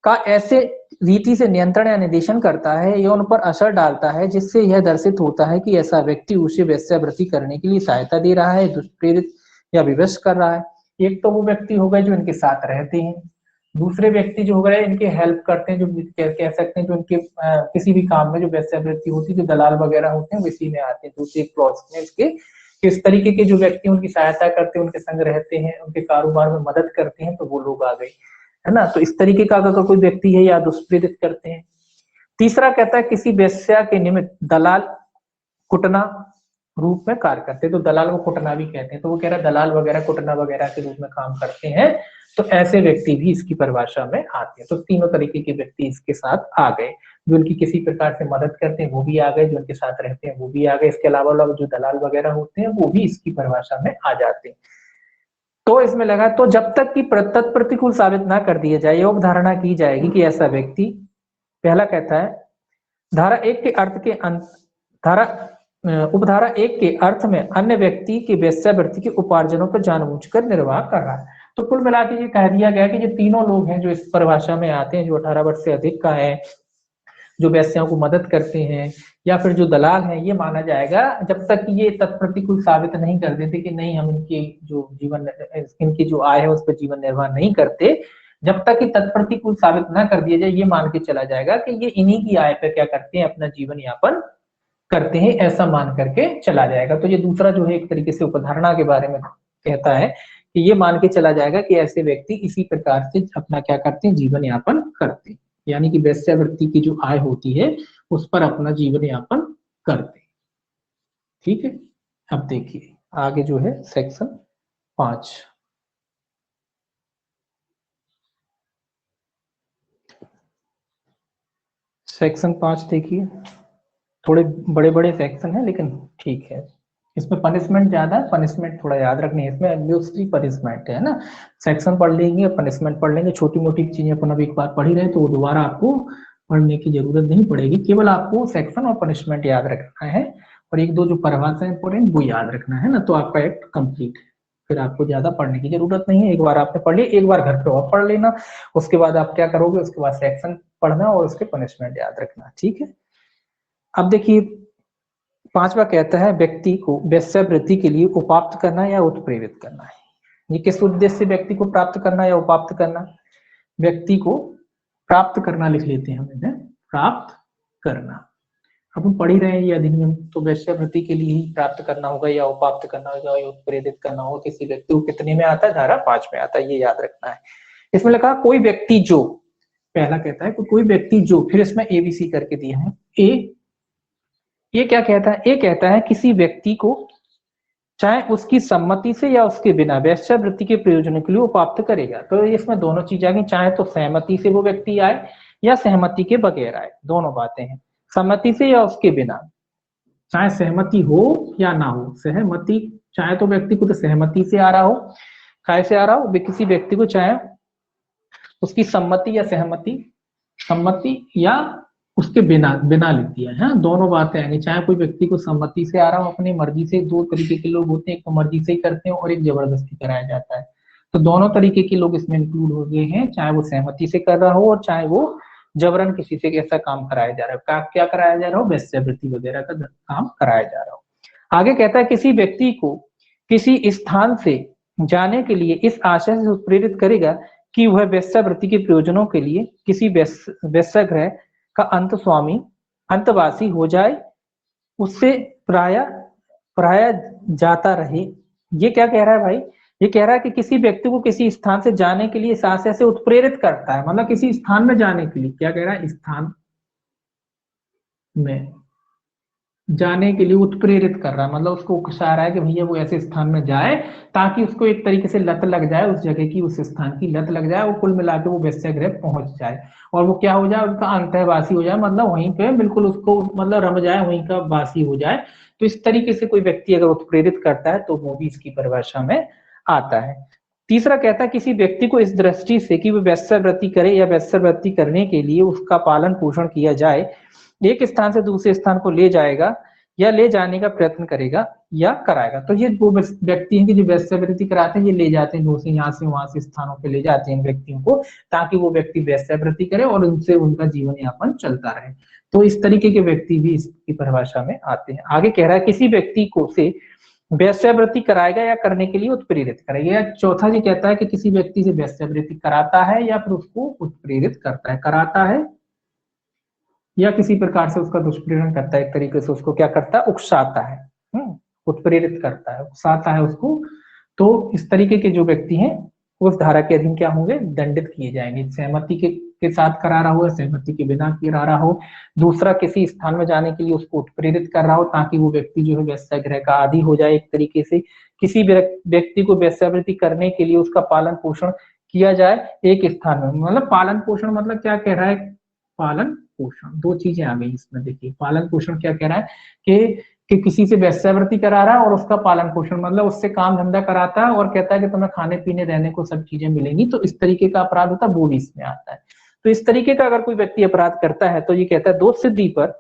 का ऐसे रीति से नियंत्रण या निर्देशन करता है या उन पर असर डालता है जिससे यह दर्शित होता है कि ऐसा व्यक्ति उसे वेश्यावृत्ति करने के लिए सहायता दे रहा है, दुष्प्रेरित या विवश कर रहा है। एक तो वो व्यक्ति हो गए जो इनके साथ रहते हैं, दूसरे व्यक्ति जो हो गए इनके हेल्प करते हैं, जो कह सकते हैं जो इनके किसी भी काम में जो वेश्यावृत्ति होती है, जो दलाल वगैरह होते हैं इसी में आते हैं। दूसरे क्लॉज में इसके किस तरीके के जो व्यक्ति उनकी सहायता करते हैं, उनके संग रहते हैं, उनके कारोबार में मदद करते हैं, तो वो लोग आ गए, है ना। तो इस तरीके का अगर कोई व्यक्ति है या दुष्प्रेरित करते हैं। तीसरा कहता है किसी वेश्या के निमित्त दलाल कुटना रूप में कार्य करते हैं, तो दलाल को कुटना भी कहते हैं, तो वो कह रहा है दलाल वगैरह कुटना वगैरह के रूप में काम करते हैं, तो ऐसे व्यक्ति भी इसकी परिभाषा में आते हैं। तो तीनों तरीके के व्यक्ति इसके साथ आ गए, जो उनकी किसी प्रकार से मदद करते हैं वो भी आ गए, जो उनके साथ रहते हैं वो भी आ गए, इसके अलावा लोग जो दलाल वगैरह होते हैं वो भी इसकी परिभाषा में आ जाते हैं। तो इसमें लगा, तो जब तक कि तत्प्रतिकूल साबित ना कर दिया जाए, योग धारणा की जाएगी कि ऐसा व्यक्ति, पहला कहता है धारा 1 के अर्थ के उपधारा 1 के अर्थ में अन्य व्यक्ति की वेश्यावृत्ति के उपार्जनों पर जानबूझकर निर्वाह कर रहा है। तो कुल मिला के ये कह दिया गया कि ये तीनों लोग हैं जो इस परिभाषा में आते हैं, जो 18 वर्ष से अधिक का है, जो वेश्याओं को मदद करते हैं या फिर जो दलाल हैं, ये माना जाएगा जब तक ये तत्प्रतिकूल साबित नहीं कर देते कि नहीं हम इनकी जो जीवन, इनकी जो आय है उस पर जीवन निर्वाह नहीं करते, जब तक कि तत्प्रतिकूल साबित ना कर दिया जाए, ये मान के चला जाएगा कि ये इन्हीं की आय पर क्या करते हैं, अपना जीवन यापन करते हैं, ऐसा मान करके चला जाएगा। तो ये दूसरा जो है एक तरीके से उपधारणा के बारे में कहता है कि ये मान के चला जाएगा कि ऐसे व्यक्ति इसी प्रकार से अपना क्या करते हैं, जीवन यापन करते हैं, यानी कि वेश्यावृत्ति की जो आय होती है उस पर अपना जीवन यापन करते हैं। ठीक है, अब देखिए आगे जो है सेक्शन 5। सेक्शन 5 देखिए, थोड़े बड़े बड़े सेक्शन है लेकिन ठीक है, इसमें पनिशमेंट ज्यादा है, पनिशमेंट थोड़ा याद रखनी है, इसमें एब्यूसिव पनिशमेंट है ना। सेक्शन पढ़ लेंगे, पनिशमेंट पढ़ लेंगे, छोटी मोटी चीजें अपन अब एक बार पढ़ ही रहे तो दोबारा आपको पढ़ने की जरूरत नहीं पड़ेगी, केवल आपको सेक्शन और पनिशमेंट याद रखना है और एक दो जो परिभाषा है इंपोर्टेंट वो याद रखना है ना, तो आपका एक्ट कंप्लीट है। फिर आपको ज्यादा पढ़ने की जरूरत नहीं है, एक बार आपने पढ़ लिया, एक बार घर पे और पढ़ लेना, उसके बाद आप क्या करोगे, उसके बाद सेक्शन पढ़ना और उसके पनिशमेंट याद रखना। ठीक है, अब देखिए 5वां कहता है व्यक्ति को वेश्यावृत्ति के लिए उपाप्त करना या उत्प्रेरित करना है। ये किस उद्देश्य से व्यक्ति को प्राप्त करना या उपाप्त करना, व्यक्ति को प्राप्त करना लिख लेते हैं हम, प्राप्त करना। अब हम पढ़ ही रहे हैं ये अधिनियम, तो वेश्यावृत्ति के लिए ही प्राप्त करना होगा या उपाप्त करना होगा या उत्प्रेरित करना होगा, किसी व्यक्ति को कितने में आता है, धारा 5 में आता है, ये याद रखना है। इसमें लिखा कोई व्यक्ति जो, पहला कहता है कोई व्यक्ति जो, फिर इसमें ABC करके दिया है। ये क्या कहता है, ये कहता है किसी व्यक्ति को चाहे उसकी सम्मति से या उसके बिना वेश्यावृत्ति के प्रयोजनों के लिए उपाप्त करेगा। तो इसमें दोनों चीज आ गई, चाहे तो सहमति से वो व्यक्ति आए या सहमति के बगैर आए, दोनों बातें हैं, सम्मति से या उसके बिना, चाहे सहमति हो या ना हो। सहमति, चाहे तो व्यक्ति को तो सहमति से आ रहा हो, कैसे आ रहा हो, किसी व्यक्ति को चाहे उसकी सम्मति या सहमति, सम्मति या उसके बिना बिना लिख दिया है। दोनों बातें आएंगी, चाहे कोई व्यक्ति को सम्मति से आ रहा हो, अपनी मर्जी से। दो तरीके के लोग होते हैं, एक तो मर्जी से ही करते हैं और एक जबरदस्ती कराया जाता है। तो दोनों तरीके के लोग इसमें इंक्लूड हो गए हैं, चाहे वो सहमति से कर रहा हो और चाहे वो जबरन किसी से ऐसा काम कराया जा रहा है। क्या कराया जा रहा हो, वेश्यावृत्ति वगैरह का काम कराया जा रहा हो। आगे कहता है किसी व्यक्ति को किसी स्थान से जाने के लिए इस आशय से प्रेरित करेगा कि वह वेश्यावृत्ति के प्रयोजनों के लिए किसी वेश्यागृह का अंतस्वामी अंतवासी हो जाए, उससे प्राय प्राय जाता रहे। ये क्या कह रहा है भाई, ये कह रहा है कि किसी व्यक्ति को किसी स्थान से जाने के लिए इस आशय से उत्प्रेरित करता है, मतलब किसी स्थान में जाने के लिए, क्या कह रहा है, स्थान में जाने के लिए उत्प्रेरित कर रहा है, मतलब उसको उकसा रहा है कि भैया वो ऐसे स्थान में जाए ताकि उसको एक तरीके से लत लग जाए, उस जगह की, उस स्थान की लत लग जाए, वो कुल मिला के वो वेश्यागृह पहुंच जाए और वो क्या हो जाए, उसका अंतःवासी हो जाए, मतलब वहीं पे बिल्कुल उसको मतलब रम जाए, वहीं का वासी हो जाए। तो इस तरीके से कोई व्यक्ति अगर उत्प्रेरित करता है तो वो भी इसकी परिभाषा में आता है। तीसरा कहता है किसी व्यक्ति को इस दृष्टि से कि वो वेश्यावृत्ति करे या वेश्यावृत्ति करने के लिए उसका पालन पोषण किया जाए, एक स्थान से दूसरे स्थान को ले जाएगा या ले जाने का प्रयत्न करेगा या कराएगा। तो ये वो व्यक्ति हैं कि जो वेश्यावृत्ति कराते हैं, ये ले जाते हैं दूसरे यहाँ से वहां से स्थानों पे ले जाते हैं व्यक्तियों को, ताकि वो व्यक्ति वेश्यावृत्ति करे और उनसे उनका जीवन यापन चलता रहे। तो इस तरीके के व्यक्ति भी इसकी परिभाषा में आते हैं। आगे कह रहा है किसी व्यक्ति को से वेश्यावृत्ति कराएगा या करने के लिए उत्प्रेरित करेगा। या चौथा जी कहता है कि किसी व्यक्ति से वेश्यावृत्ति कराता है या फिर उसको उत्प्रेरित करता है, कराता है या किसी प्रकार से उसका दुष्प्रेरण करता है, एक तरीके से उसको क्या करता है, उकसाता है, उत्प्रेरित करता है, उकसाता है उसको। तो इस तरीके के जो व्यक्ति हैं उस धारा के अधीन क्या होंगे, दंडित किए जाएंगे। सहमति के साथ करा रहा हो, सहमति के बिना करा रहा हो, दूसरा किसी स्थान में जाने के लिए उसको उत्प्रेरित कर रहा हो ताकि वो व्यक्ति जो है वेश्यागृह का आदी हो जाए, एक तरीके से किसी व्यक्ति को वेश्यावृत्ति करने के लिए उसका पालन पोषण किया जाए एक स्थान में। मतलब पालन पोषण मतलब क्या कह रहा है, पालन पोषण, दो चीजें आ गई इसमें। देखिए पालन पोषण क्या कह रहा है कि किसी से वेश्यावृत्ति करा रहा है और उसका पालन पोषण मतलब उससे काम धंधा कराता है और कहता है कि तुम्हें खाने पीने रहने को सब चीजें मिलेंगी, तो इस तरीके का अपराध होता है, वो भी इसमें आता है। तो इस तरीके का अगर कोई व्यक्ति अपराध करता है तो ये कहता है दोष सिद्धि पर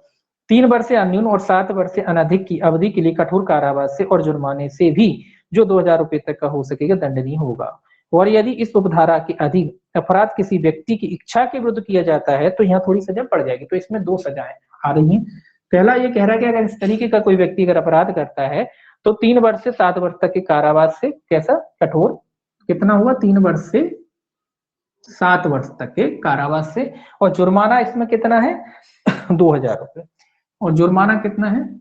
3 वर्ष से अन्यून और 7 वर्ष से अनधिक की अवधि के लिए कठोर कारावास से और जुर्माने से भी जो 2000 रुपए तक का हो सकेगा दंडनीय होगा। और यदि इस उपधारा के अधीन अपराध किसी व्यक्ति की इच्छा के विरुद्ध किया जाता है तो यहाँ थोड़ी सजा पड़ जाएगी। तो इसमें 2 सजाएं आ रही हैं। पहला ये कह रहा है कि अगर इस तरीके का कोई व्यक्ति अगर अपराध करता है तो 3 वर्ष से 7 वर्ष तक के कारावास से कैसा कठोर, कितना हुआ, 3 वर्ष से 7 वर्ष तक के कारावास से, और जुर्माना इसमें कितना है 2000 रुपए, और जुर्माना कितना है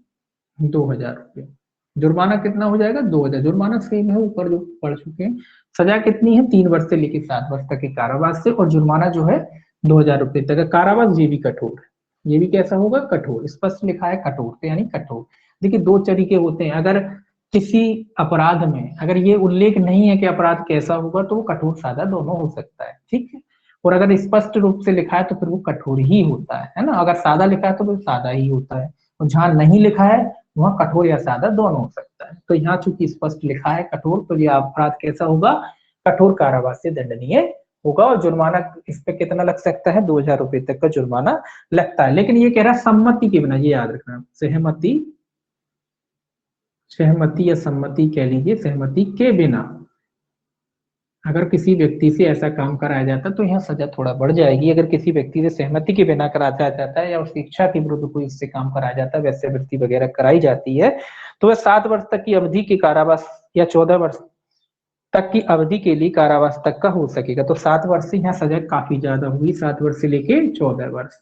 2000 रुपए। जुर्माना कितना हो जाएगा 2000, जुर्माना सेम है ऊपर जो पढ़ चुके हैं। सजा कितनी है 3 वर्ष से लेकर 7 वर्ष तक के कारावास से, और जुर्माना जो है 2000 रुपए तक का कारावास। ये भी कठोर है, ये भी कैसा होगा, कठोर, स्पष्ट लिखा है कठोर, तो यानी कठोर। देखिए 2 तरीके होते हैं, अगर किसी अपराध में अगर ये उल्लेख नहीं है कि अपराध कैसा होगा तो वो कठोर सादा दोनों हो सकता है, ठीक है। और अगर स्पष्ट रूप से लिखा है तो फिर वो कठोर ही होता है ना। अगर सादा लिखा है तो फिर सादा ही होता है, और जहां नहीं लिखा है वहां कठोर या सादा दोनों हो सकता है। तो यहाँ चूंकि स्पष्ट लिखा है कठोर, तो ये अपराध कैसा होगा, कठोर कारावास से दंडनीय होगा। और जुर्माना इस पे कितना लग सकता है, 2000 रुपए तक का जुर्माना लगता है। लेकिन ये कह रहा है सम्मति के बिना, ये याद रखना, सहमति या सम्मति कह लीजिए, सहमति के बिना अगर किसी व्यक्ति से ऐसा काम कराया जाता है तो यहाँ सजा थोड़ा बढ़ जाएगी। अगर किसी व्यक्ति से सहमति के बिना कराया जाता है या उसकी इच्छा के विरुद्ध कोई इससे काम कराया जाता है, वेश्यावृत्ति वगैरह कराई जाती है, तो वह 7 वर्ष तक की अवधि के कारावास या 14 वर्ष तक की अवधि के लिए कारावास तक का हो सकेगा। तो 7 वर्ष से यहाँ सजा काफी ज्यादा हुई, 7 वर्ष से लेके 14 वर्ष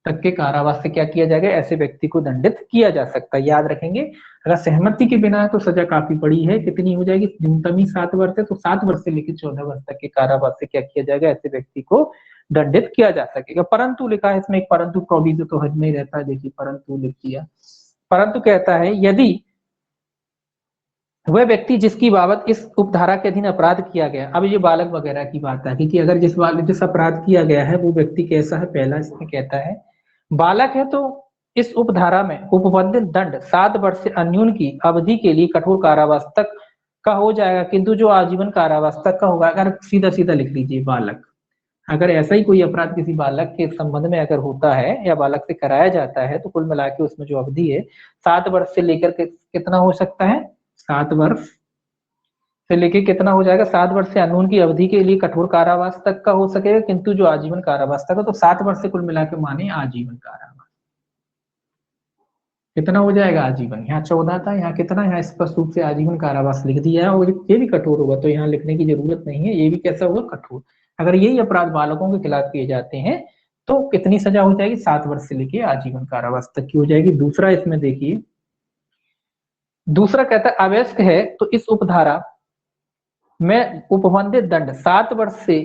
तक के कारावास से क्या किया जाएगा, ऐसे व्यक्ति को दंडित किया जा सकता है। याद रखेंगे अगर सहमति के बिना है तो सजा काफी बड़ी है, कितनी हो जाएगी, न्यूनतम ही 7 वर्ष है, तो 7 वर्ष से लेकर 14 वर्ष तक के कारावास से क्या किया जाएगा, ऐसे व्यक्ति को दंडित किया जा सकेगा। परंतु लिखा है इसमें एक परंतु प्रोविजन तो हद में ही रहता है। देखिए परंतु लिख दिया, परंतु कहता है यदि वह व्यक्ति जिसकी बाबत इस उपधारा के अधीन अपराध किया गया, अब ये बालक वगैरह की बात है कि अगर जिस अपराध किया गया है वो व्यक्ति कैसा है, पहला इसमें कहता है बालक है तो इस उपधारा में उपबंधित दंड 7 वर्ष से अन्यून की अवधि के लिए कठोर कारावास तक का हो जाएगा, किंतु जो आजीवन कारावास तक का होगा। अगर सीधा सीधा लिख लीजिए बालक, अगर ऐसा ही कोई अपराध किसी बालक के संबंध में अगर होता है या बालक से कराया जाता है तो कुल मिला के उसमें जो अवधि है 7 वर्ष से लेकर के कितना हो सकता है, 7 वर्ष से लेके कितना हो जाएगा, 7 वर्ष से अनून की अवधि के लिए कठोर कारावास तक का हो सकेगा, किंतु जो आजीवन कारावास तक है, तो 7 वर्ष से कुल मिला के माने आजीवन कारावास। कितना हो जाएगा आजीवन, यहाँ 14 था, यहाँ कितना, यहाँ स्पष्ट रूप से आजीवन कारावास लिख दिया है, और ये भी कठोर होगा, तो यहाँ लिखने की जरूरत नहीं है, ये भी कैसा होगा, कठोर। अगर यही अपराध बालकों के खिलाफ किए जाते हैं तो कितनी सजा हो जाएगी, 7 वर्ष से लेके आजीवन कारावास तक की हो जाएगी। दूसरा इसमें देखिए, दूसरा कहता है अवयस्क है तो इस उपधारा में उपबंधित दंड 7 वर्ष से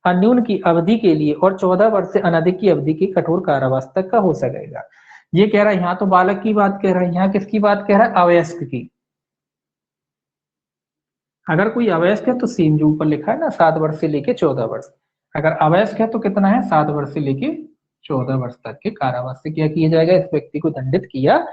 अन्यून की अवधि के लिए और 14 वर्ष से अनधिक की अवधि के कठोर कारावास तक का हो सकेगा। ये कह रहा है, यहाँ तो बालक की बात कह रहा है, यहाँ किसकी बात कह रहा है, अवयस्क की। अगर कोई अवयस्क है तो सेम जो ऊपर लिखा है ना 7 वर्ष से लेके 14 वर्ष, अगर अवयस्क है तो कितना है, 7 वर्ष से लेके 14 वर्ष तक के कारावास से क्या किया जाएगा, इस व्यक्ति को दंडित किया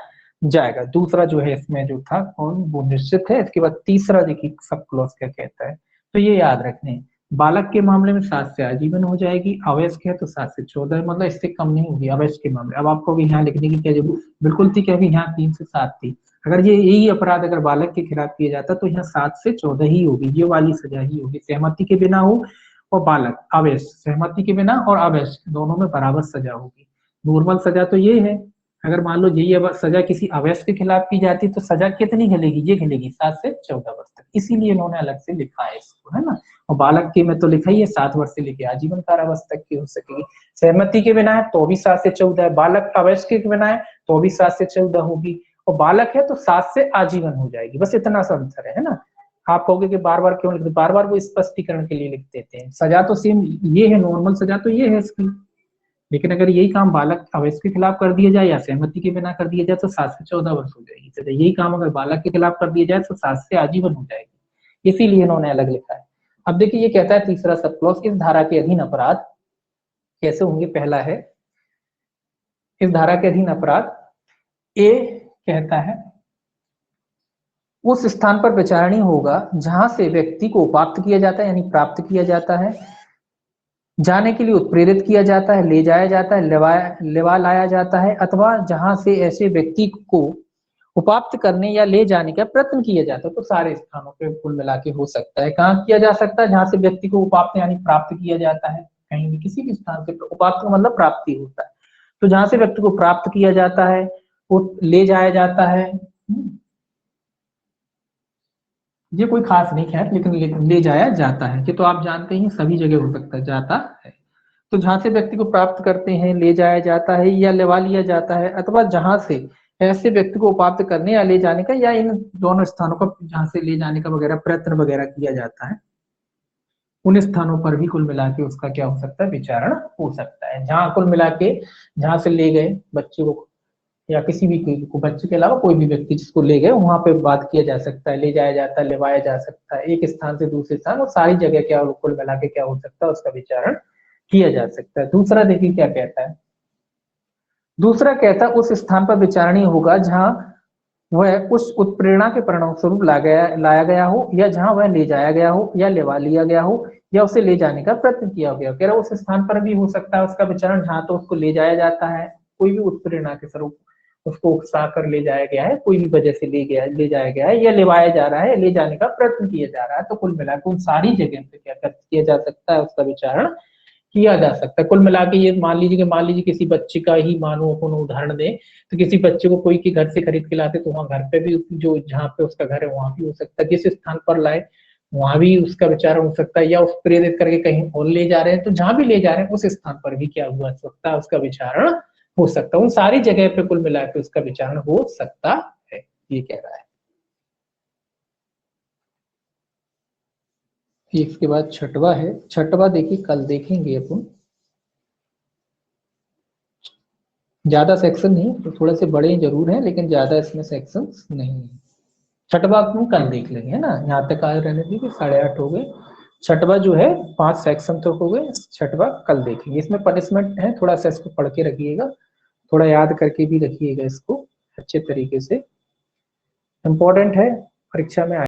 जाएगा। दूसरा जो है इसमें जो था कौन, वो निश्चित है। इसके बाद तीसरा देखिए सब क्लॉज क्या कहता है, तो ये याद रखने, बालक के मामले में 7 से आजीवन हो जाएगी, अवयस्क है तो 7 से 14, मतलब इससे कम नहीं होगी अवयस्क के मामले। अब आपको भी यहाँ लिखने की क्या जरूरत बिल्कुल थी, क्या भी यहाँ 3 से 7 थी। अगर ये यही अपराध अगर बालक के खिलाफ किया जाता तो यहाँ 7 से 14 ही होगी, ये वाली सजा ही होगी, सहमति के बिना हो और बालक अवयस्क, सहमति के बिना और अवयस्क दोनों में बराबर सजा होगी। नॉर्मल सजा तो ये है, अगर मान लो यही सजा किसी अवयस्क के खिलाफ की जाती तो सजा कितनी घिलेगी, ये घिलेगी 7 से 14 वर्ष तक, इसीलिए इन्होंने अलग से लिखा है इसको, है ना। और बालक के में तो लिखा ही है 7 वर्ष से लेकर आजीवन कारावास तक की हो सकेगी। सहमति के बिना है तो भी 7 से 14 है, बालक अवयस्क के बिना है तो भी 7 से 14 होगी, और बालक है तो 7 से आजीवन हो जाएगी। बस इतना सा अंतर है ना। आप कहोगे कि बार बार क्यों लिखते, बार बार वो स्पष्टीकरण के लिए लिख देते हैं, सजा तो सेम ये है, नॉर्मल सजा तो ये है इसकी, लेकिन अगर यही काम बालक अवयस्क के खिलाफ कर दिया जाए या सहमति के बिना कर दिया जाए तो 7 से 14 वर्ष हो जाएगी सजा। यही काम अगर बालक के खिलाफ कर दिया जाए तो 7 से आजीवन हो जाएगी, इसीलिए इन्होंने अलग लिखा है। अब देखिए ये कहता है तीसरा सब क्लॉज, इस धारा के अधीन अपराध कैसे होंगे। पहला है इस धारा के अधीन अपराध, ए कहता है उस स्थान पर विचारणीय होगा जहां से व्यक्ति को उपात्त किया जाता है, यानी प्राप्त किया जाता है, जाने के लिए उत्प्रेरित किया जाता है, ले जाया जाता है, लेवा लाया जाता है, अथवा जहां से ऐसे व्यक्ति को उपाप्त करने या ले जाने का प्रयत्न किया जाता है। तो सारे स्थानों पे कुल मिला के हो सकता है। कहाँ किया जा सकता है, जहां से व्यक्ति को उपाप्त यानी प्राप्त किया जाता है, कहीं भी किसी भी स्थान से, उपाप्त का मतलब प्राप्ति होता है, तो जहां से व्यक्ति को प्राप्त किया जाता है, वो ले जाया जाता है, ये कोई खास नहीं है, लेकिन ले जाया जाता है, ये तो आप जानते ही सभी जगह हो सकता है, जाता है। तो जहां से व्यक्ति को प्राप्त करते हैं, ले जाया जाता है या लेवा लिया जाता है, अथवा जहां से ऐसे व्यक्ति को प्राप्त करने या ले जाने का, या इन दोनों स्थानों का जहां से ले जाने का वगैरह प्रयत्न वगैरह किया जाता है, उन स्थानों पर भी कुल मिला के उसका क्या हो सकता है, विचारण हो सकता है। जहां कुल मिला के जहां से ले गए बच्चे को या किसी भी को, बच्चे के अलावा कोई भी व्यक्ति जिसको ले गए, वहां पे बात किया जा सकता है, ले जाया जाता है, लेवाया जा सकता है, एक स्थान से दूसरे स्थान, और सारी जगह क्या कुल मिला के क्या हो सकता है, उसका विचारण किया जा सकता है। दूसरा देखिए क्या कहता है, दूसरा कहता है उस स्थान पर विचारणीय होगा जहां वह उस उत्प्रेरणा के परिणाम स्वरूप लाया गया हो, या जहां वह ले जाया गया हो, या लेवा लिया गया हो, या उसे ले जाने का प्रयत्न किया गया हो। कह रहा उस स्थान पर भी हो सकता है उसका विचारण जहां तो उसको ले जाया जाता है, कोई भी उत्प्रेरणा के स्वरूप उसको उकसा कर ले जाया गया है, कोई भी वजह से ले जाया गया है, या लेवाया जा रहा है, ले जाने का प्रयत्न किया जा रहा है, तो कुल मिलाकर उन सारी जगह पे क्या किया जा सकता है, उसका विचारण किया जा सकता है। कुल मिला के ये मान लीजिए किसी बच्चे का ही मानो अपन उदाहरण दें, तो किसी बच्चे को कोई के घर से खरीद के लाते तो वहां घर पे भी जो जहाँ पे उसका घर है वहां भी हो सकता है, जिस स्थान पर लाए वहां भी उसका विचारण हो सकता है, या उस प्रेरित करके कहीं और ले जा रहे हैं तो जहां भी ले जा रहे हैं उस स्थान पर भी क्या हुआ सकता है, उसका विचारण हो सकता है। उन सारी जगह पे कुल मिला के उसका विचारण हो सकता है, ये कह रहा है। इसके बाद छठवा है, छठवा देखिए कल देखेंगे अपन, ज्यादा सेक्शन नहीं, तो थोड़े से बड़े जरूर हैं लेकिन ज्यादा इसमें सेक्शन नहीं है। छठवा अपन कल देख लेंगे, है ना, यहाँ तक आए रहने दीजिए, 8:30 हो गए। छठवा जो है 5 सेक्शन तक हो गए, छठवा कल देखेंगे। इसमें पनिशमेंट है, थोड़ा सा इसको पढ़ के रखिएगा, थोड़ा याद करके भी रखिएगा इसको अच्छे तरीके से, इम्पोर्टेंट है, परीक्षा में